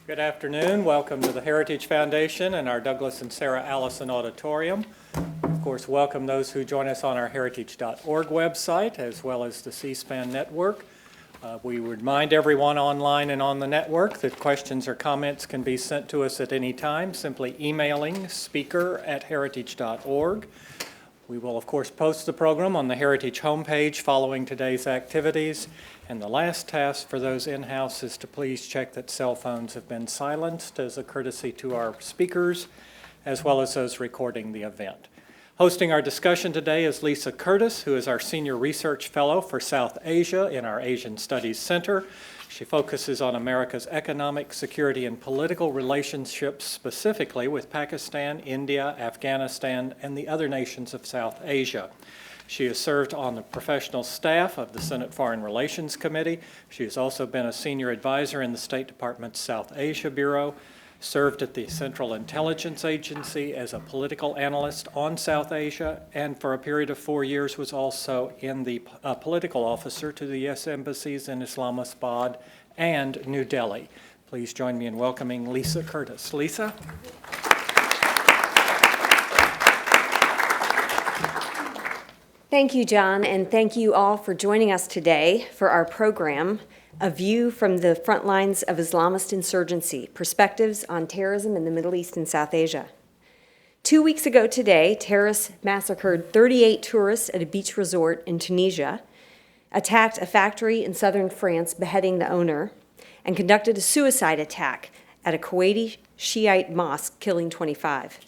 Good afternoon. Welcome to the Heritage Foundation and our Douglas and Sarah Allison Auditorium. Of course, welcome those who join us on our heritage.org website as well as the C-SPAN network. We remind everyone online and on the network that questions or comments can be sent to us at any time, simply emailing speaker@heritage.org. We will, of course, post the program on the Heritage homepage following today's activities. And the last task for those in-house is to please check that cell phones have been silenced as a courtesy to our speakers, as well as those recording the event. Hosting our discussion today is Lisa Curtis, who is our Senior Research Fellow for South Asia in our Asian Studies Center. She focuses on America's economic, security, and political relationships, specifically with Pakistan, India, Afghanistan, and the other nations of South Asia. She has served on the professional staff of the Senate Foreign Relations Committee. She has also been a senior advisor in the State Department's South Asia Bureau, served at the Central Intelligence Agency as a political analyst on South Asia, and for a period of 4 years was also in the political officer to the U.S. embassies in Islamabad and New Delhi. Please join me in welcoming Lisa Curtis. Lisa? Thank you, John, and thank you all for joining us today for our program, A View from the Frontlines of Islamist Insurgency, Perspectives on Terrorism in the Middle East and South Asia. 2 weeks ago today, terrorists massacred 38 tourists at a beach resort in Tunisia, attacked a factory in southern France, beheading the owner, and conducted a suicide attack at a Kuwaiti Shiite mosque, killing 25.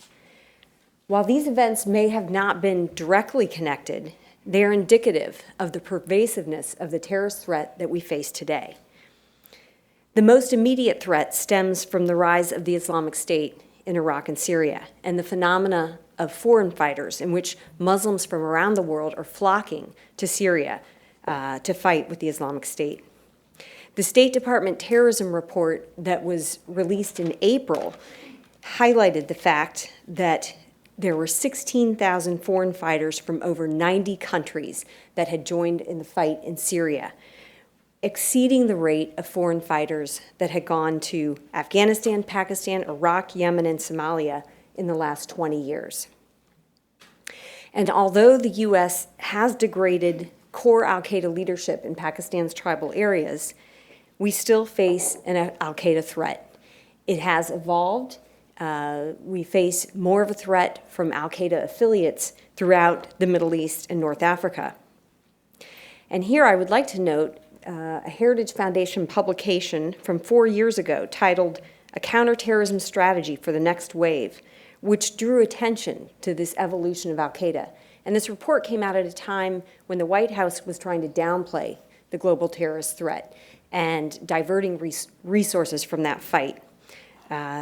While these events may have not been directly connected, they are indicative of the pervasiveness of the terrorist threat that we face today. The most immediate threat stems from the rise of the Islamic State in Iraq and Syria and the phenomena of foreign fighters in which Muslims from around the world are flocking to Syria to fight with the Islamic State. The State Department terrorism report that was released in April highlighted the fact that there were 16,000 foreign fighters from over 90 countries that had joined in the fight in Syria, exceeding the rate of foreign fighters that had gone to Afghanistan, Pakistan, Iraq, Yemen, and Somalia in the last 20 years. And although the U.S. has degraded core al-Qaeda leadership in Pakistan's tribal areas, we still face an al-Qaeda threat. It has evolved. We face more of a threat from al-Qaeda affiliates throughout the Middle East and North Africa. And here I would like to note a Heritage Foundation publication from 4 years ago titled A Counterterrorism Strategy for the Next Wave, which drew attention to this evolution of al-Qaeda. And this report came out at a time when the White House was trying to downplay the global terrorist threat and diverting resources from that fight.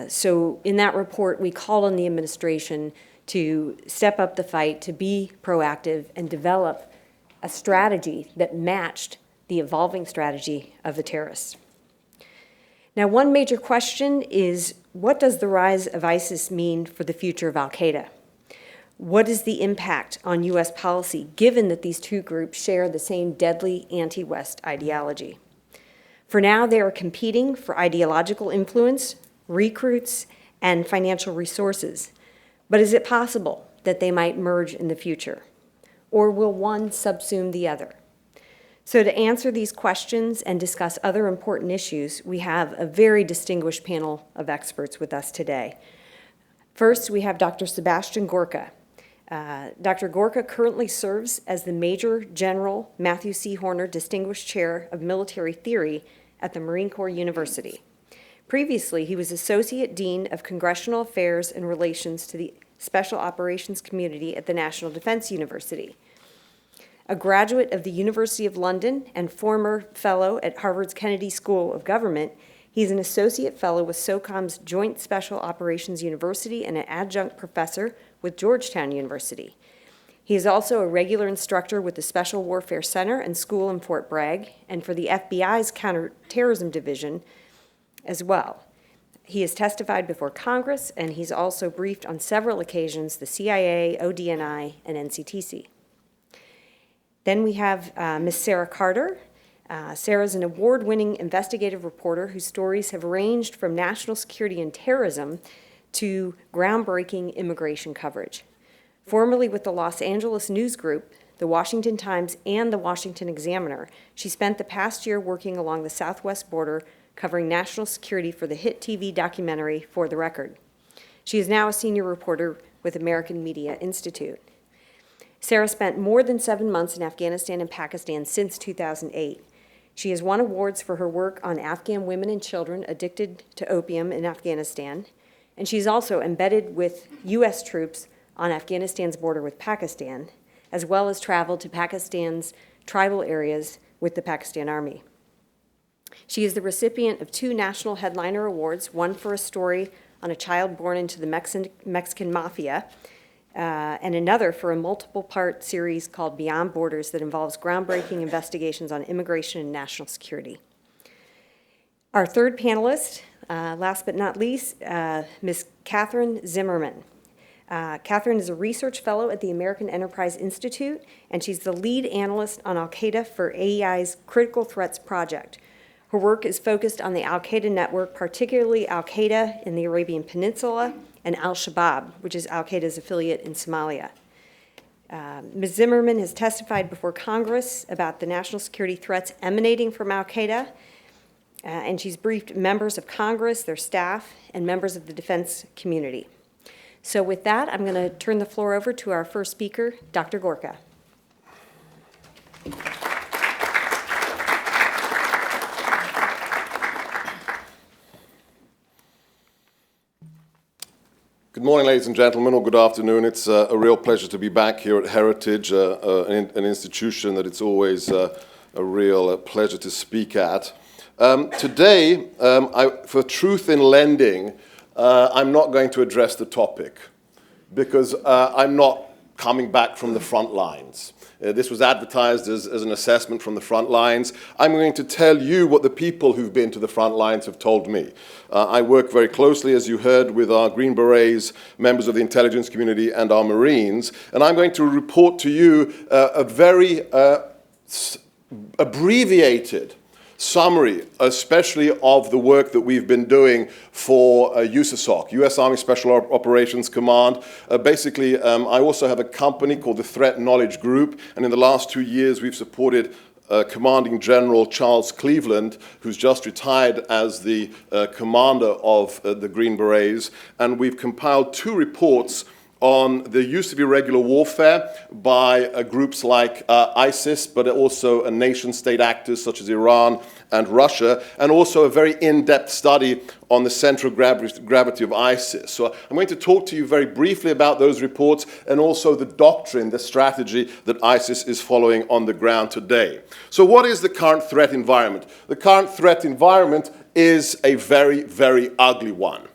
So in that report, we call on the administration to step up the fight, to be proactive, and develop a strategy that matched the evolving strategy of the terrorists. Now, one major question is, what does the rise of ISIS mean for the future of al-Qaeda? What is the impact on U.S. policy, given that these two groups share the same deadly anti-West ideology? For now, they are competing for ideological influence, recruits, and financial resources. But is it possible that they might merge in the future? Or will one subsume the other? So to answer these questions and discuss other important issues, we have a very distinguished panel of experts with us today. First, we have Dr. Sebastian Gorka. Dr. Gorka currently serves as the Major General Matthew C. Horner Distinguished Chair of Military Theory at the Marine Corps University. Previously, he was Associate Dean of Congressional Affairs and Relations to the Special Operations Community at the National Defense University. A graduate of the University of London and former fellow at Harvard's Kennedy School of Government, he's an associate fellow with SOCOM's Joint Special Operations University and an adjunct professor with Georgetown University. He is also a regular instructor with the Special Warfare Center and School in Fort Bragg, and for the FBI's Counterterrorism Division as well. He has testified before Congress, and he's also briefed on several occasions the CIA, ODNI, and NCTC. Then we have Ms. Sarah Carter. Sarah's an award-winning investigative reporter whose stories have ranged from national security and terrorism to groundbreaking immigration coverage. Formerly with the Los Angeles News Group, the Washington Times, and the Washington Examiner, she spent the past year working along the southwest border covering national security for the hit TV documentary For the Record. She is now a senior reporter with American Media Institute. Sarah spent more than 7 months in Afghanistan and Pakistan since 2008. She has won awards for her work on Afghan women and children addicted to opium in Afghanistan, and she's also embedded with U.S. troops on Afghanistan's border with Pakistan, as well as traveled to Pakistan's tribal areas with the Pakistan Army. She is the recipient of 2 National Headliner Awards, one for a story on a child born into the Mexican Mafia, and another for a multiple-part series called Beyond Borders that involves groundbreaking investigations on immigration and national security. Our third panelist, last but not least, Ms. Katherine Zimmerman. Katherine is a research fellow at the American Enterprise Institute, and she's the lead analyst on al-Qaeda for AEI's Critical Threats Project. Her work is focused on the al-Qaeda network, particularly al-Qaeda in the Arabian Peninsula and al-Shabaab, which is al-Qaeda's affiliate in Somalia. Ms. Zimmerman has testified before Congress about the national security threats emanating from al-Qaeda, and she's briefed members of Congress, their staff, and members of the defense community. So with that, I'm going to turn the floor over to our first speaker, Dr. Gorka. Good morning, ladies and gentlemen, or good afternoon. It's a real pleasure to be back here at Heritage, an institution that it's always a real pleasure to speak at. Today, for Truth in Lending, I'm not going to address the topic because I'm not coming back from the front lines. This was advertised as an assessment from the front lines. I'm going to tell you what the people who've been to the front lines have told me. I work very closely, as you heard, with our Green Berets, members of the intelligence community, and our Marines, and I'm going to report to you a very abbreviated summary, especially of the work that we've been doing for USASOC, U.S. Army Special Operations Command. Basically, I also have a company called the Threat Knowledge Group, and in the last 2 years, we've supported Commanding General Charles Cleveland, who's just retired as the commander of the Green Berets, and we've compiled 2 reports on the use of irregular warfare by groups like ISIS, but also nation-state actors such as Iran and Russia, and also a very in-depth study on the central gravity of ISIS. So I'm going to talk to you very briefly about those reports and also the doctrine, the strategy that ISIS is following on the ground today. So what is the current threat environment? The current threat environment is a very, very ugly one.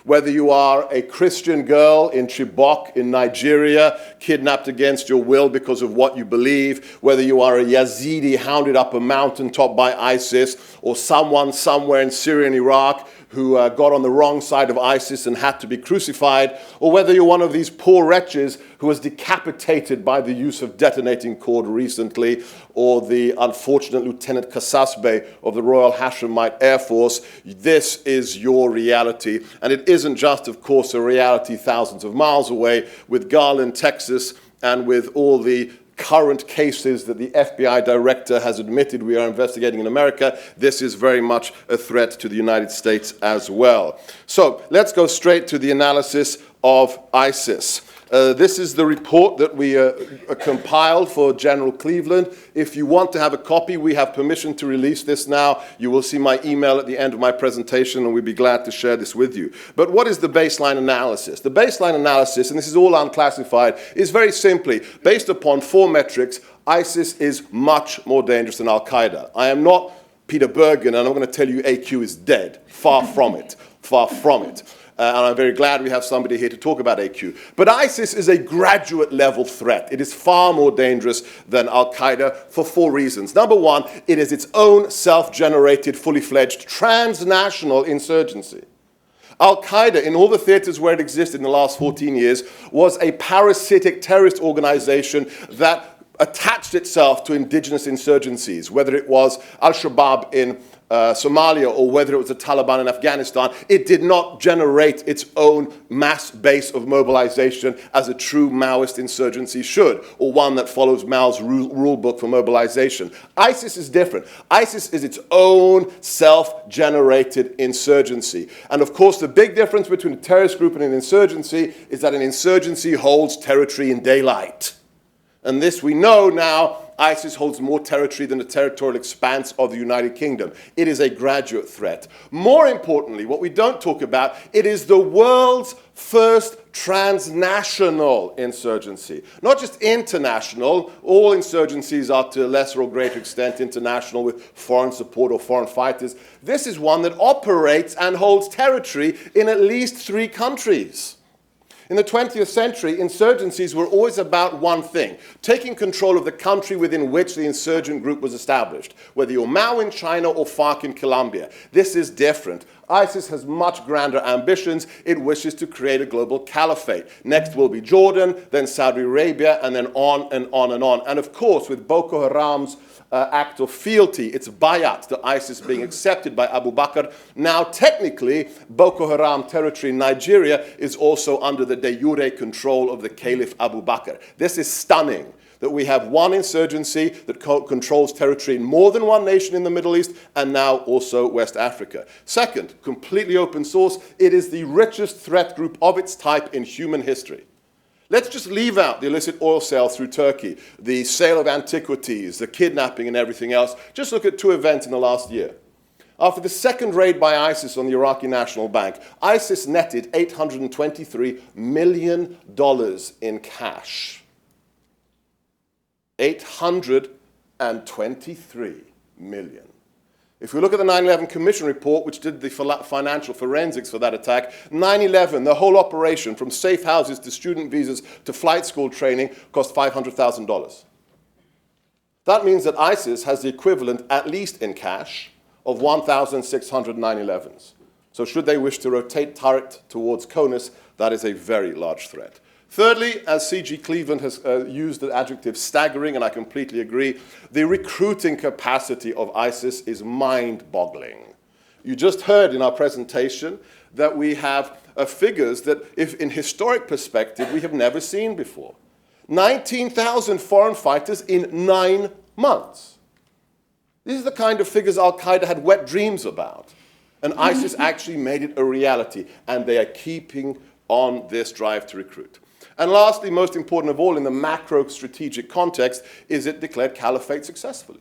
Whether you are a Christian girl in Chibok in Nigeria, kidnapped against your will because of what you believe, whether you are a Yazidi hounded up a mountaintop by ISIS, or someone somewhere in Syria and Iraq who got on the wrong side of ISIS and had to be crucified, or whether you're one of these poor wretches who was decapitated by the use of detonating cord recently, or the unfortunate Lieutenant Kasasbeh of the Royal Hashemite Air Force, this is your reality. And it isn't just, of course, a reality thousands of miles away with Garland, Texas, and with all the current cases that the FBI director has admitted we are investigating in America. This is very much a threat to the United States as well. So let's go straight to the analysis of ISIS. This is the report that we compiled for General Cleveland. If you want to have a copy, we have permission to release this now. You will see my email at the end of my presentation, and we'd be glad to share this with you. But what is the baseline analysis? The baseline analysis, and this is all unclassified, is very simply based upon 4 metrics. ISIS is much more dangerous than al-Qaeda. I am not Peter Bergen, and I'm going to tell you AQ is dead. Far from it. Far from it. And I'm very glad we have somebody here to talk about AQ. But ISIS is a graduate-level threat. It is far more dangerous than al-Qaeda for 4 reasons. Number 1, it is its own self-generated, fully-fledged transnational insurgency. Al-Qaeda, in all the theaters where it existed in the last 14 years, was a parasitic terrorist organization that attached itself to indigenous insurgencies, whether it was al-Shabaab in Somalia or whether it was the Taliban in Afghanistan. It did not generate its own mass base of mobilization as a true Maoist insurgency should, or one that follows Mao's rule book for mobilization. ISIS is different. ISIS is its own self-generated insurgency. And of course, the big difference between a terrorist group and an insurgency is that an insurgency holds territory in daylight. And this we know now, ISIS holds more territory than the territorial expanse of the United Kingdom. It is a graduate threat. More importantly, what we don't talk about, it is the world's first transnational insurgency. Not just international. All insurgencies are to a lesser or greater extent international with foreign support or foreign fighters. This is one that operates and holds territory in at least 3 countries. In the 20th century, insurgencies were always about one thing, taking control of the country within which the insurgent group was established, whether you're Mao in China or FARC in Colombia. This is different. ISIS has much grander ambitions. It wishes to create a global caliphate. Next will be Jordan, then Saudi Arabia, and then on and on and on. And of course, with Boko Haram's act of fealty, its bayat to ISIS being accepted by Abu Bakr. Now, technically, Boko Haram territory in Nigeria is also under the de jure control of the Caliph Abu Bakr. This is stunning, that we have one insurgency that controls territory in more than one nation in the Middle East, and now also West Africa. Second, completely open source, it is the richest threat group of its type in human history. Let's just leave out the illicit oil sale through Turkey, the sale of antiquities, the kidnapping and everything else. Just look at 2 events in the last year. After the second raid by ISIS on the Iraqi National Bank, ISIS netted $823 million in cash. $823 million. If we look at the 9/11 Commission report, which did the financial forensics for that attack, 9/11, the whole operation, from safe houses to student visas to flight school training, cost $500,000. That means that ISIS has the equivalent, at least in cash, of 1,600 9/11s. So should they wish to rotate turret towards CONUS, that is a very large threat. Thirdly, as C.G. Cleveland has used the adjective staggering, and I completely agree, the recruiting capacity of ISIS is mind-boggling. You just heard in our presentation that we have figures that, if in historic perspective, we have never seen before. 19,000 foreign fighters in 9 months. These are the kind of figures al-Qaeda had wet dreams about. And ISIS actually made it a reality, and they are keeping on this drive to recruit. And lastly, most important of all, in the macro strategic context, is it declared caliphate successfully.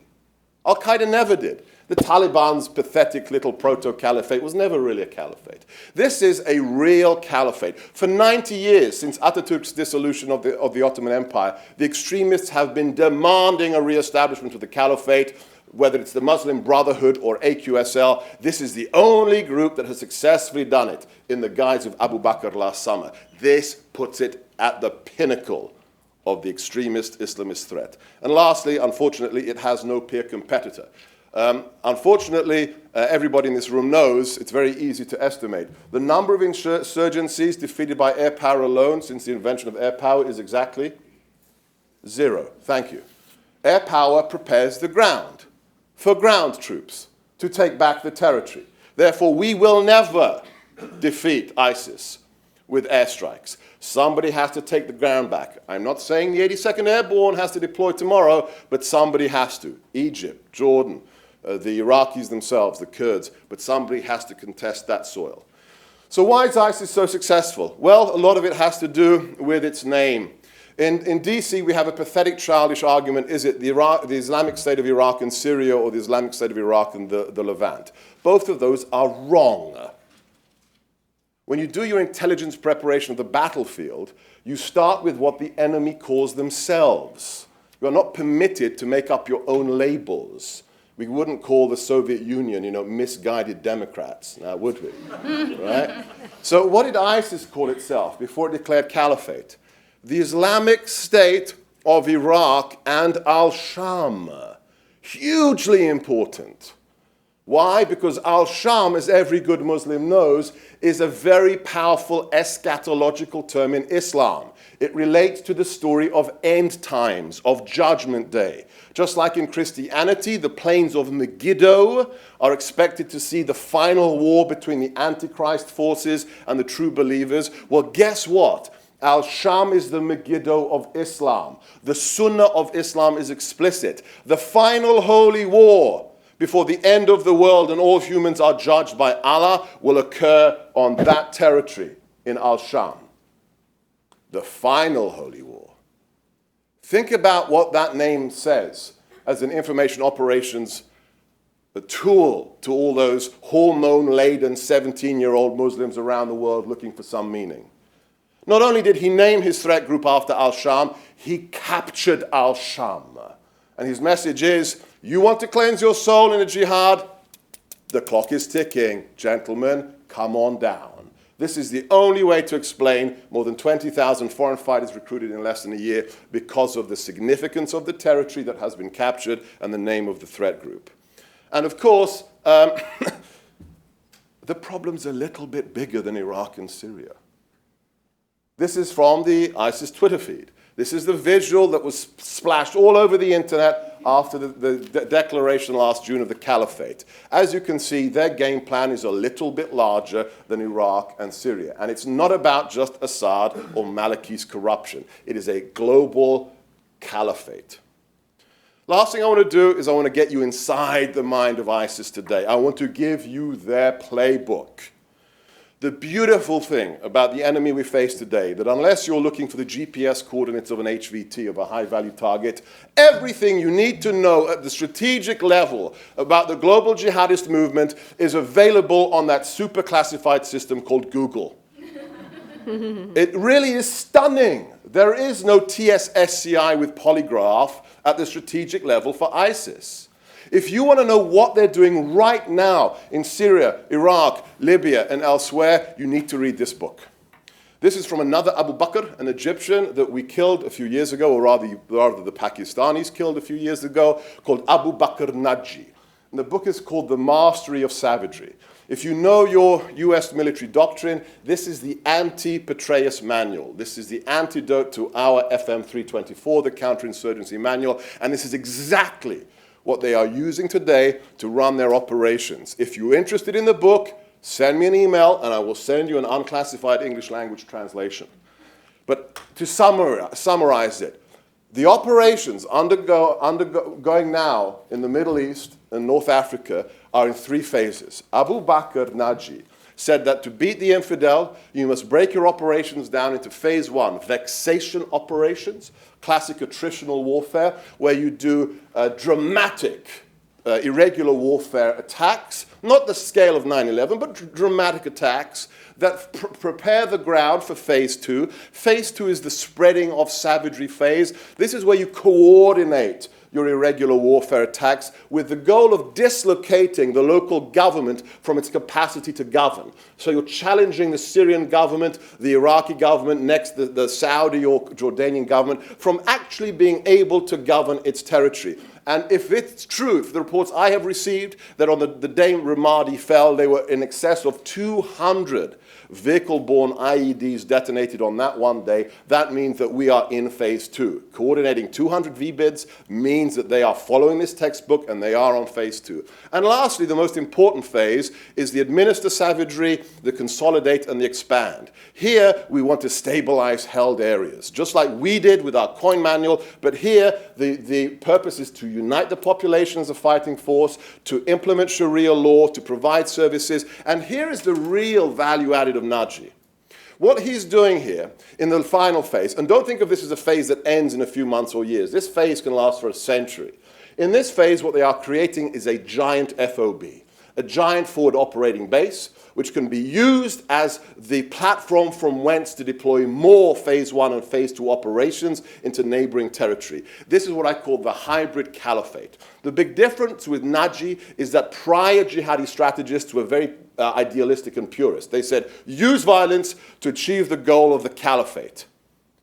Al-Qaeda never did. The Taliban's pathetic little proto-caliphate was never really a caliphate. This is a real caliphate. For 90 years, since Ataturk's dissolution of the Ottoman Empire, the extremists have been demanding a re-establishment of the caliphate, whether it's the Muslim Brotherhood or AQSL. This is the only group that has successfully done it in the guise of Abu Bakr last summer. This puts it at the pinnacle of the extremist Islamist threat. And lastly, unfortunately, it has no peer competitor. Unfortunately, everybody in this room knows it's very easy to estimate. The number of insurgencies defeated by air power alone since the invention of air power is exactly 0. Thank you. Air power prepares the ground for ground troops to take back the territory. Therefore, we will never defeat ISIS with airstrikes. Somebody has to take the ground back. I'm not saying the 82nd Airborne has to deploy tomorrow, but somebody has to. Egypt, Jordan, the Iraqis themselves, the Kurds, but somebody has to contest that soil. So why is ISIS so successful? Well, a lot of it has to do with its name. In DC, we have a pathetic, childish argument. Is it the Islamic State of Iraq and Syria, or the Islamic State of Iraq and the Levant? Both of those are wrong. When you do your intelligence preparation of the battlefield, you start with what the enemy calls themselves. You are not permitted to make up your own labels. We wouldn't call the Soviet Union, misguided Democrats, now would we? Right? So what did ISIS call itself before it declared caliphate? The Islamic State of Iraq and al-Sham. Hugely important. Why? Because al-Sham, as every good Muslim knows, is a very powerful eschatological term in Islam. It relates to the story of end times, of Judgment Day. Just like in Christianity, the plains of Megiddo are expected to see the final war between the Antichrist forces and the true believers. Well, guess what? Al-Sham is the Megiddo of Islam. The Sunnah of Islam is explicit. The final holy war before the end of the world and all humans are judged by Allah will occur on that territory in Al-Sham. The final holy war. Think about what that name says as an information operations tool to all those hormone-laden 17-year-old Muslims around the world looking for some meaning. Not only did he name his threat group after Al-Sham, he captured Al-Sham. And his message is, you want to cleanse your soul in a jihad? The clock is ticking. Gentlemen, come on down. This is the only way to explain more than 20,000 foreign fighters recruited in less than a year because of the significance of the territory that has been captured and the name of the threat group. And of course, the problem's a little bit bigger than Iraq and Syria. This is from the ISIS Twitter feed. This is the visual that was splashed all over the internet after the declaration last June of the caliphate. As you can see, their game plan is a little bit larger than Iraq and Syria. And it's not about just Assad or Maliki's corruption. It is a global caliphate. Last thing I want to do is I want to get you inside the mind of ISIS today. I want to give you their playbook. The beautiful thing about the enemy we face today, that unless you're looking for the GPS coordinates of an HVT, of a high-value target, everything you need to know at the strategic level about the global jihadist movement is available on that super classified system called Google. It really is stunning. There is no TSSCI with polygraph at the strategic level for ISIS. If you want to know what they're doing right now in Syria, Iraq, Libya, and elsewhere, you need to read this book. This is from another Abu Bakr, an Egyptian that we killed a few years ago, or rather the Pakistanis killed a few years ago, called Abu Bakr Naji. And the book is called The Mastery of Savagery. If you know your US military doctrine, this is the anti-Petraeus manual. This is the antidote to our FM 324, the counterinsurgency manual, and this is exactly what they are using today to run their operations. If you're interested in the book, send me an email and I will send you an unclassified English language translation. But to summarize it, the operations undergoing now in the Middle East and North Africa are in 3 phases. Abu Bakr Naji said that to beat the infidel, you must break your operations down into phase 1, vexation operations, classic attritional warfare, where you do dramatic, irregular warfare attacks, not the scale of 9/11, but dramatic attacks that prepare the ground for phase 2. Phase 2 is the spreading of savagery phase. This is where you coordinate your irregular warfare attacks with the goal of dislocating the local government from its capacity to govern. So you're challenging the Syrian government, the Iraqi government, next the Saudi or Jordanian government, from actually being able to govern its territory. And if it's true, if the reports I have received, that on the day Ramadi fell, there were in excess of 200 vehicle-borne IEDs detonated on that one day, that means that we are in phase 2. Coordinating 200 VBIDs means that they are following this textbook and they are on phase 2. And lastly, the most important phase is the administer savagery, the consolidate, and the expand. Here, we want to stabilize held areas, just like we did with our coin manual, but here, the purpose is to unite the population as a fighting force, to implement Sharia law, to provide services, and here is the real value added of Naji. What he's doing here in the final phase, and don't think of this as a phase that ends in a few months or years. This phase can last for a century. In this phase, what they are creating is a giant FOB, a giant forward operating base, which can be used as the platform from whence to deploy more phase 1 and phase 2 operations into neighboring territory. This is what I call the hybrid caliphate. The big difference with Naji is that prior jihadi strategists were very idealistic and purist. They said, use violence to achieve the goal of the caliphate.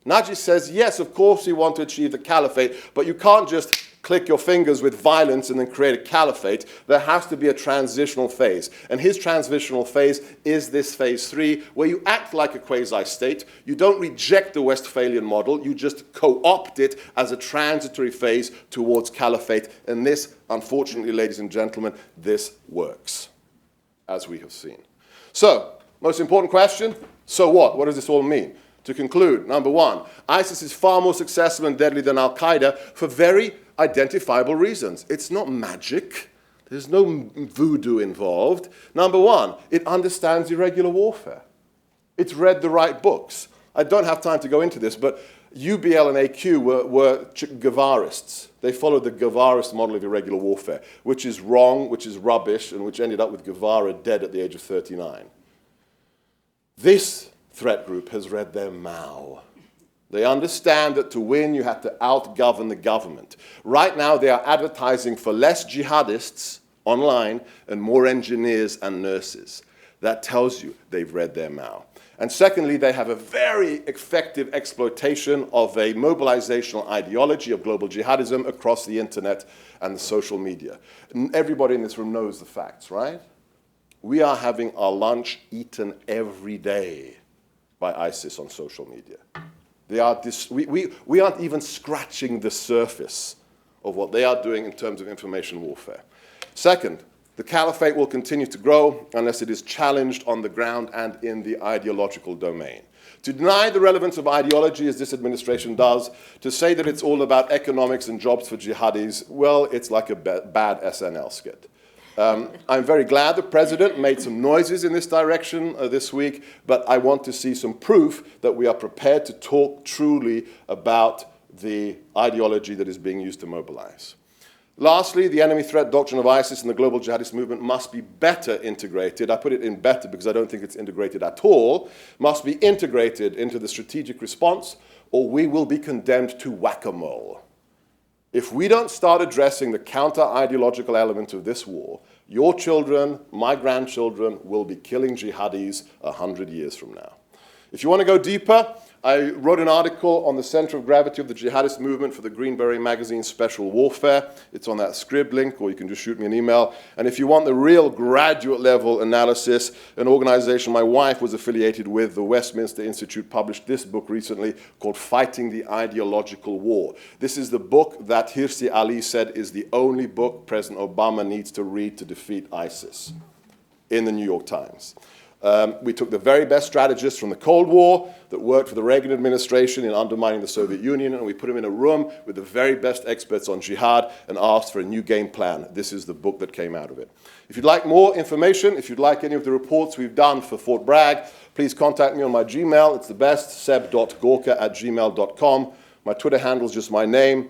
Naji says, yes, of course we want to achieve the caliphate, but you can't just click your fingers with violence and then create a caliphate. There has to be a transitional phase. And his transitional phase is this phase 3, where you act like a quasi-state. You don't reject the Westphalian model. You just co-opt it as a transitory phase towards caliphate. And this, unfortunately, ladies and gentlemen, this works, as we have seen. So, most important question, so what? What does this all mean? To conclude, number 1, ISIS is far more successful and deadly than al-Qaeda for very identifiable reasons. It's not magic. There's no voodoo involved. Number 1, it understands irregular warfare. It's read the right books. I don't have time to go into this, but UBL and AQ were Guevarists. They followed the Guevarist model of irregular warfare, which is wrong, which is rubbish, and which ended up with Guevara dead at the age of 39. This threat group has read their Mao. They understand that to win, you have to outgovern the government. Right now, they are advertising for less jihadists online and more engineers and nurses. That tells you they've read their Mao. And secondly, they have a very effective exploitation of a mobilizational ideology of global jihadism across the internet and the social media. And everybody in this room knows the facts, right? We are having our lunch eaten every day by ISIS on social media. We aren't even scratching the surface of what they are doing in terms of information warfare. Second, the caliphate will continue to grow unless it is challenged on the ground and in the ideological domain. To deny the relevance of ideology, as this administration does, to say that it's all about economics and jobs for jihadis, well, it's like a bad SNL skit. I'm very glad the president made some noises in this direction this week, but I want to see some proof that we are prepared to talk truly about the ideology that is being used to mobilize. Lastly, the enemy threat doctrine of ISIS and the global jihadist movement must be better integrated. I put it in better because I don't think it's integrated at all. Must be integrated into the strategic response, or we will be condemned to whack-a-mole. If we don't start addressing the counter-ideological element of this war, your children, my grandchildren, will be killing jihadis 100 years from now. If you want to go deeper, I wrote an article on the center of gravity of the jihadist movement for the Greenberry magazine Special Warfare. It's on that Scrib link, or you can just shoot me an email. And if you want the real graduate level analysis, an organization my wife was affiliated with, the Westminster Institute, published this book recently called Fighting the Ideological War. This is the book that Hirsi Ali said is the only book President Obama needs to read to defeat ISIS, in the New York Times. We took the very best strategists from the Cold War that worked for the Reagan administration in undermining the Soviet Union, and we put them in a room with the very best experts on jihad and asked for a new game plan. This is the book that came out of it. If you'd like more information, if you'd like any of the reports we've done for Fort Bragg, please contact me on my Gmail. It's the best, seb.gorka@gmail.com. My Twitter handle is just my name.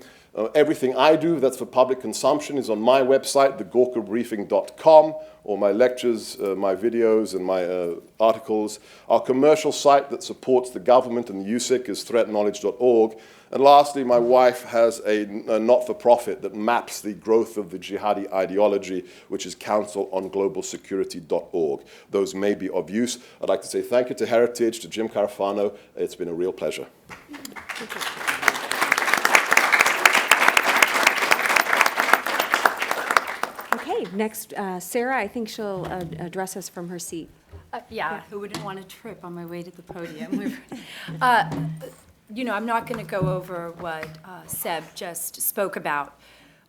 Everything I do that's for public consumption is on my website, thegorkabriefing.com, or my lectures, my videos, and my articles. Our commercial site that supports the government and the USIC is threatknowledge.org. And lastly, my wife has a not-for-profit that maps the growth of the jihadi ideology, which is councilonglobalsecurity.org. Those may be of use. I'd like to say thank you to Heritage, to Jim Carafano. It's been a real pleasure. Thank you. Okay, next, Sarah, I think she'll address us from her seat. Yeah, who wouldn't want to trip on my way to the podium? You know, I'm not going to go over what Seb just spoke about.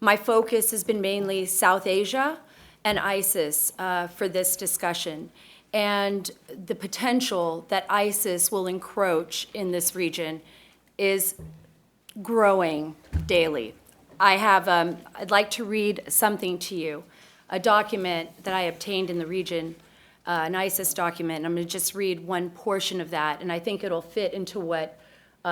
My focus has been mainly South Asia and ISIS for this discussion, and the potential that ISIS will encroach in this region is growing daily. I'd like to read something to you, a document that I obtained in the region, an ISIS document, and I'm going to just read one portion of that, and I think it'll fit into what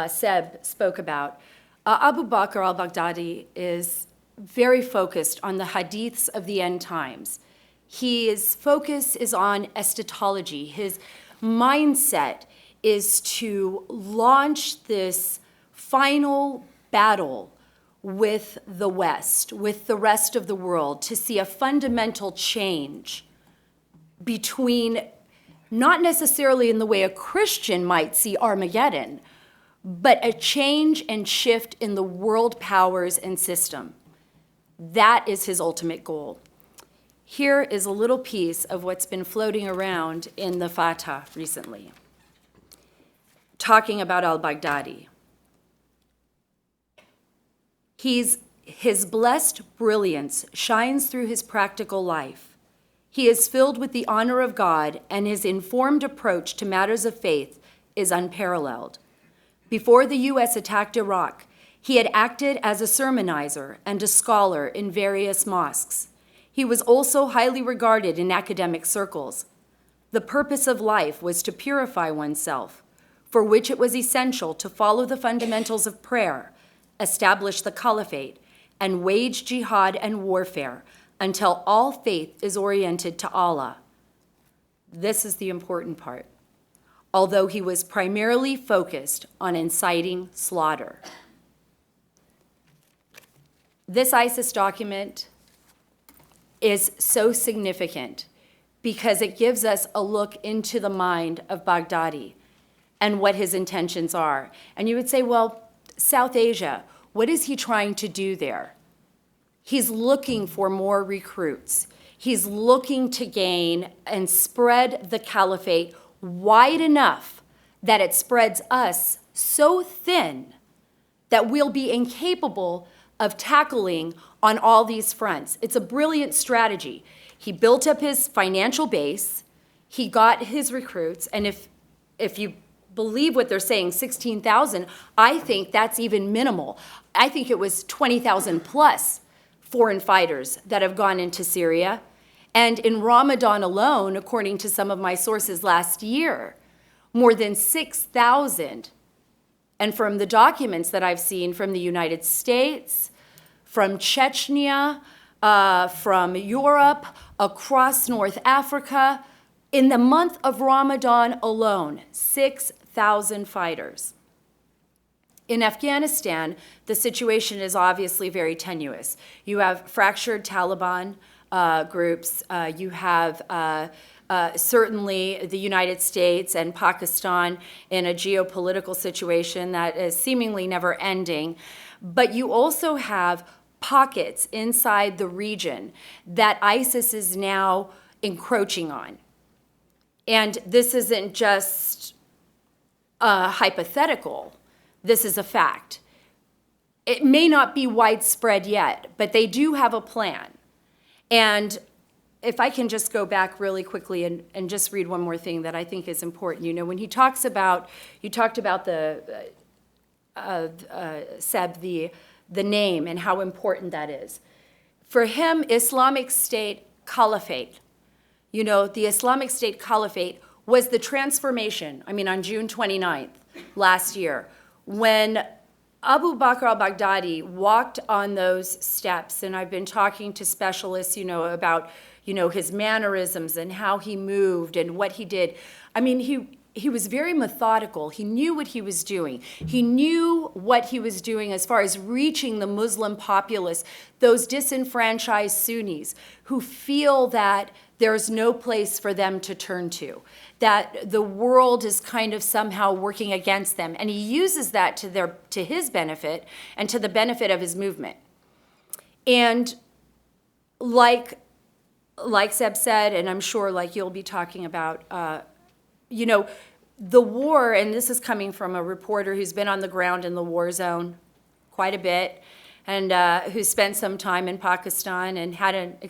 Seb spoke about. Abu Bakr al-Baghdadi is very focused on the hadiths of the end times. His focus is on eschatology. His mindset is to launch this final battle with the West, with the rest of the world, to see a fundamental change between, not necessarily in the way a Christian might see Armageddon, but a change and shift in the world powers and system. That is his ultimate goal. Here is a little piece of what's been floating around in the Fatah recently, talking about al-Baghdadi. His blessed brilliance shines through his practical life. He is filled with the honor of God, and his informed approach to matters of faith is unparalleled. Before the U.S. attacked Iraq, he had acted as a sermonizer and a scholar in various mosques. He was also highly regarded in academic circles. The purpose of life was to purify oneself, for which it was essential to follow the fundamentals of prayer, establish the caliphate, and wage jihad and warfare until all faith is oriented to Allah. This is the important part. Although he was primarily focused on inciting slaughter. This ISIS document is so significant because it gives us a look into the mind of Baghdadi and what his intentions are. And you would say, well, South Asia, what is he trying to do there? He's looking for more recruits. He's looking to gain and spread the caliphate wide enough that it spreads us so thin that we'll be incapable of tackling on all these fronts. It's a brilliant strategy. He built up his financial base, he got his recruits, and if you believe what they're saying, 16,000, I think that's even minimal. I think it was 20,000 plus foreign fighters that have gone into Syria. And in Ramadan alone, according to some of my sources last year, more than 6,000. And from the documents that I've seen from the United States, from Chechnya, from Europe, across North Africa, in the month of Ramadan alone, 6,000 fighters. In Afghanistan, the situation is obviously very tenuous. You have fractured Taliban groups. You have certainly the United States and Pakistan in a geopolitical situation that is seemingly never ending. But you also have pockets inside the region that ISIS is now encroaching on. And this isn't just hypothetical. This is a fact. It may not be widespread yet, but they do have a plan. And if I can just go back really quickly and just read one more thing that I think is important. You know, when he talks about, you talked about the, Seb, the name and how important that is. For him, Islamic State Caliphate, you know, the Islamic State Caliphate was the transformation, on June 29th last year, when Abu Bakr al-Baghdadi walked on those steps, and I've been talking to specialists, about, his mannerisms and how he moved and what he did. He was very methodical. He knew what he was doing. He knew what he was doing as far as reaching the Muslim populace, those disenfranchised Sunnis who feel that there's no place for them to turn to, that the world is kind of somehow working against them. And he uses that to his benefit and to the benefit of his movement. And like Seb said, and I'm sure like you'll be talking about, the war, and this is coming from a reporter who's been on the ground in the war zone quite a bit, and who spent some time in Pakistan and had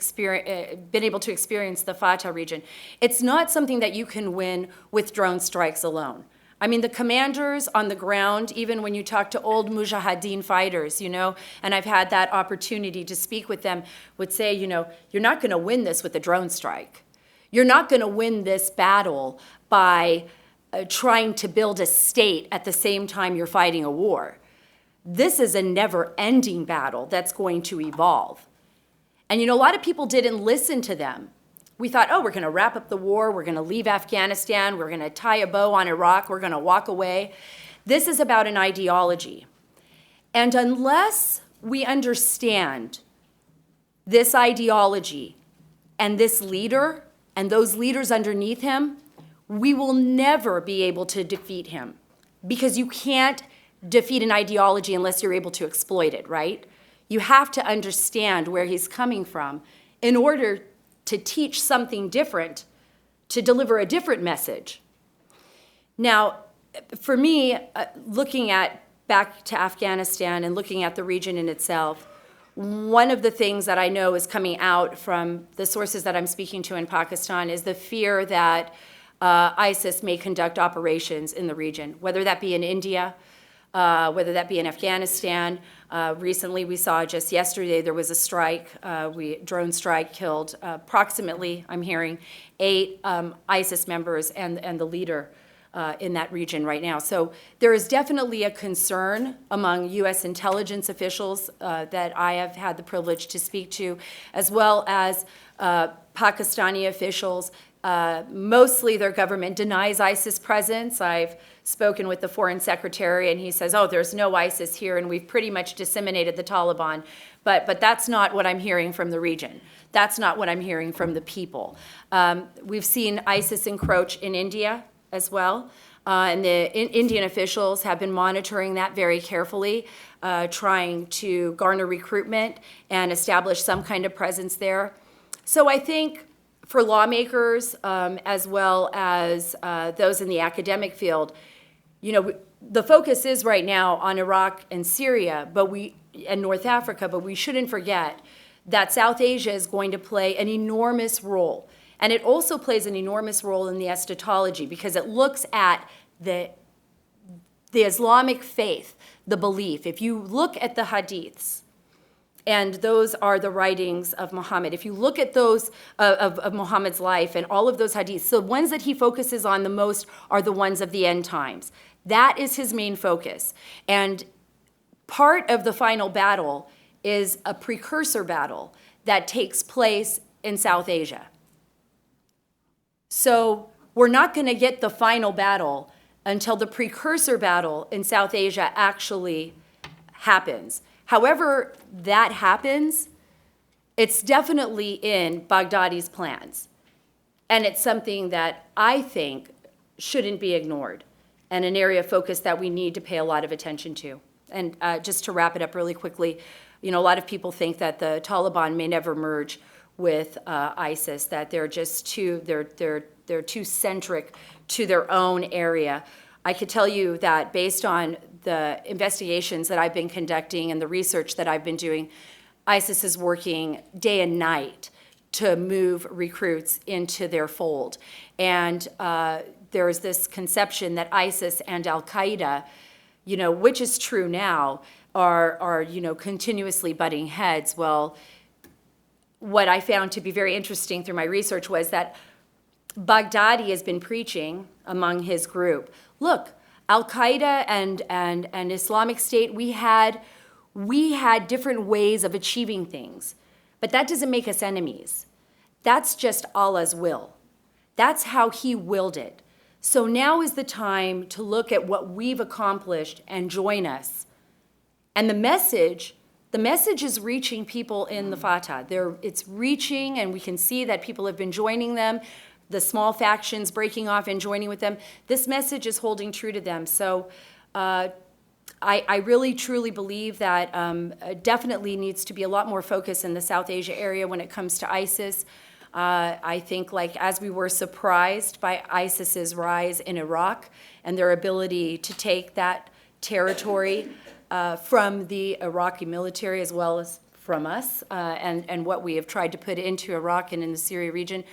been able to experience the Fatah region. It's not something that you can win with drone strikes alone. The commanders on the ground, even when you talk to old Mujahideen fighters, and I've had that opportunity to speak with them, would say, you're not going to win this with a drone strike. You're not going to win this battle by trying to build a state at the same time you're fighting a war. This is a never-ending battle that's going to evolve. And a lot of people didn't listen to them. We thought, we're going to wrap up the war, we're going to leave Afghanistan, we're going to tie a bow on Iraq, we're going to walk away. This is about an ideology. And unless we understand this ideology and this leader and those leaders underneath him, we will never be able to defeat him, because you can't defeat an ideology unless you're able to exploit it, right? You have to understand where he's coming from in order to teach something different, to deliver a different message. Now, for me, looking at back to Afghanistan and looking at the region in itself, one of the things that I know is coming out from the sources that I'm speaking to in Pakistan is the fear that ISIS may conduct operations in the region, whether that be in India, whether that be in Afghanistan. Recently, we saw just yesterday there was a strike, drone strike killed approximately, I'm hearing, 8 ISIS members and the leader in that region right now. So there is definitely a concern among U.S. intelligence officials that I have had the privilege to speak to, as well as Pakistani officials. Mostly their government denies ISIS presence. I've spoken with the foreign secretary and he says, oh, there's no ISIS here and we've pretty much disseminated the Taliban. But that's not what I'm hearing from the region. That's not what I'm hearing from the people. We've seen ISIS encroach in India as well. And the Indian officials have been monitoring that very carefully, trying to garner recruitment and establish some kind of presence there. So I think for lawmakers, as well as those in the academic field, the focus is right now on Iraq and Syria, and North Africa, but we shouldn't forget that South Asia is going to play an enormous role. And it also plays an enormous role in the eschatology because it looks at the Islamic faith, the belief. If you look at the hadiths, and those are the writings of Muhammad. If you look at those of Muhammad's life and all of those hadiths, the ones that he focuses on the most are the ones of the end times. That is his main focus. And part of the final battle is a precursor battle that takes place in South Asia. So we're not going to get the final battle until the precursor battle in South Asia actually happens. However that happens, it's definitely in Baghdadi's plans. And it's something that I think shouldn't be ignored and an area of focus that we need to pay a lot of attention to. And just to wrap it up really quickly, a lot of people think that the Taliban may never merge with ISIS, that they're just they're too centric to their own area. I could tell you that based on the investigations that I've been conducting and the research that I've been doing, ISIS is working day and night to move recruits into their fold. And there is this conception that ISIS and al-Qaeda, which is true now, are continuously butting heads. Well, what I found to be very interesting through my research was that Baghdadi has been preaching among his group, look, al-Qaeda and Islamic State, we had different ways of achieving things, but that doesn't make us enemies. That's just Allah's will. That's how he willed it. So now is the time to look at what we've accomplished and join us. And the message is reaching people in the Fatah. It's reaching, and we can see that people have been joining them, the small factions breaking off and joining with them. This message is holding true to them. So I really, truly believe that definitely needs to be a lot more focus in the South Asia area when it comes to ISIS. I think as we were surprised by ISIS's rise in Iraq and their ability to take that territory from the Iraqi military as well as from us, and what we have tried to put into Iraq and in the Syria region,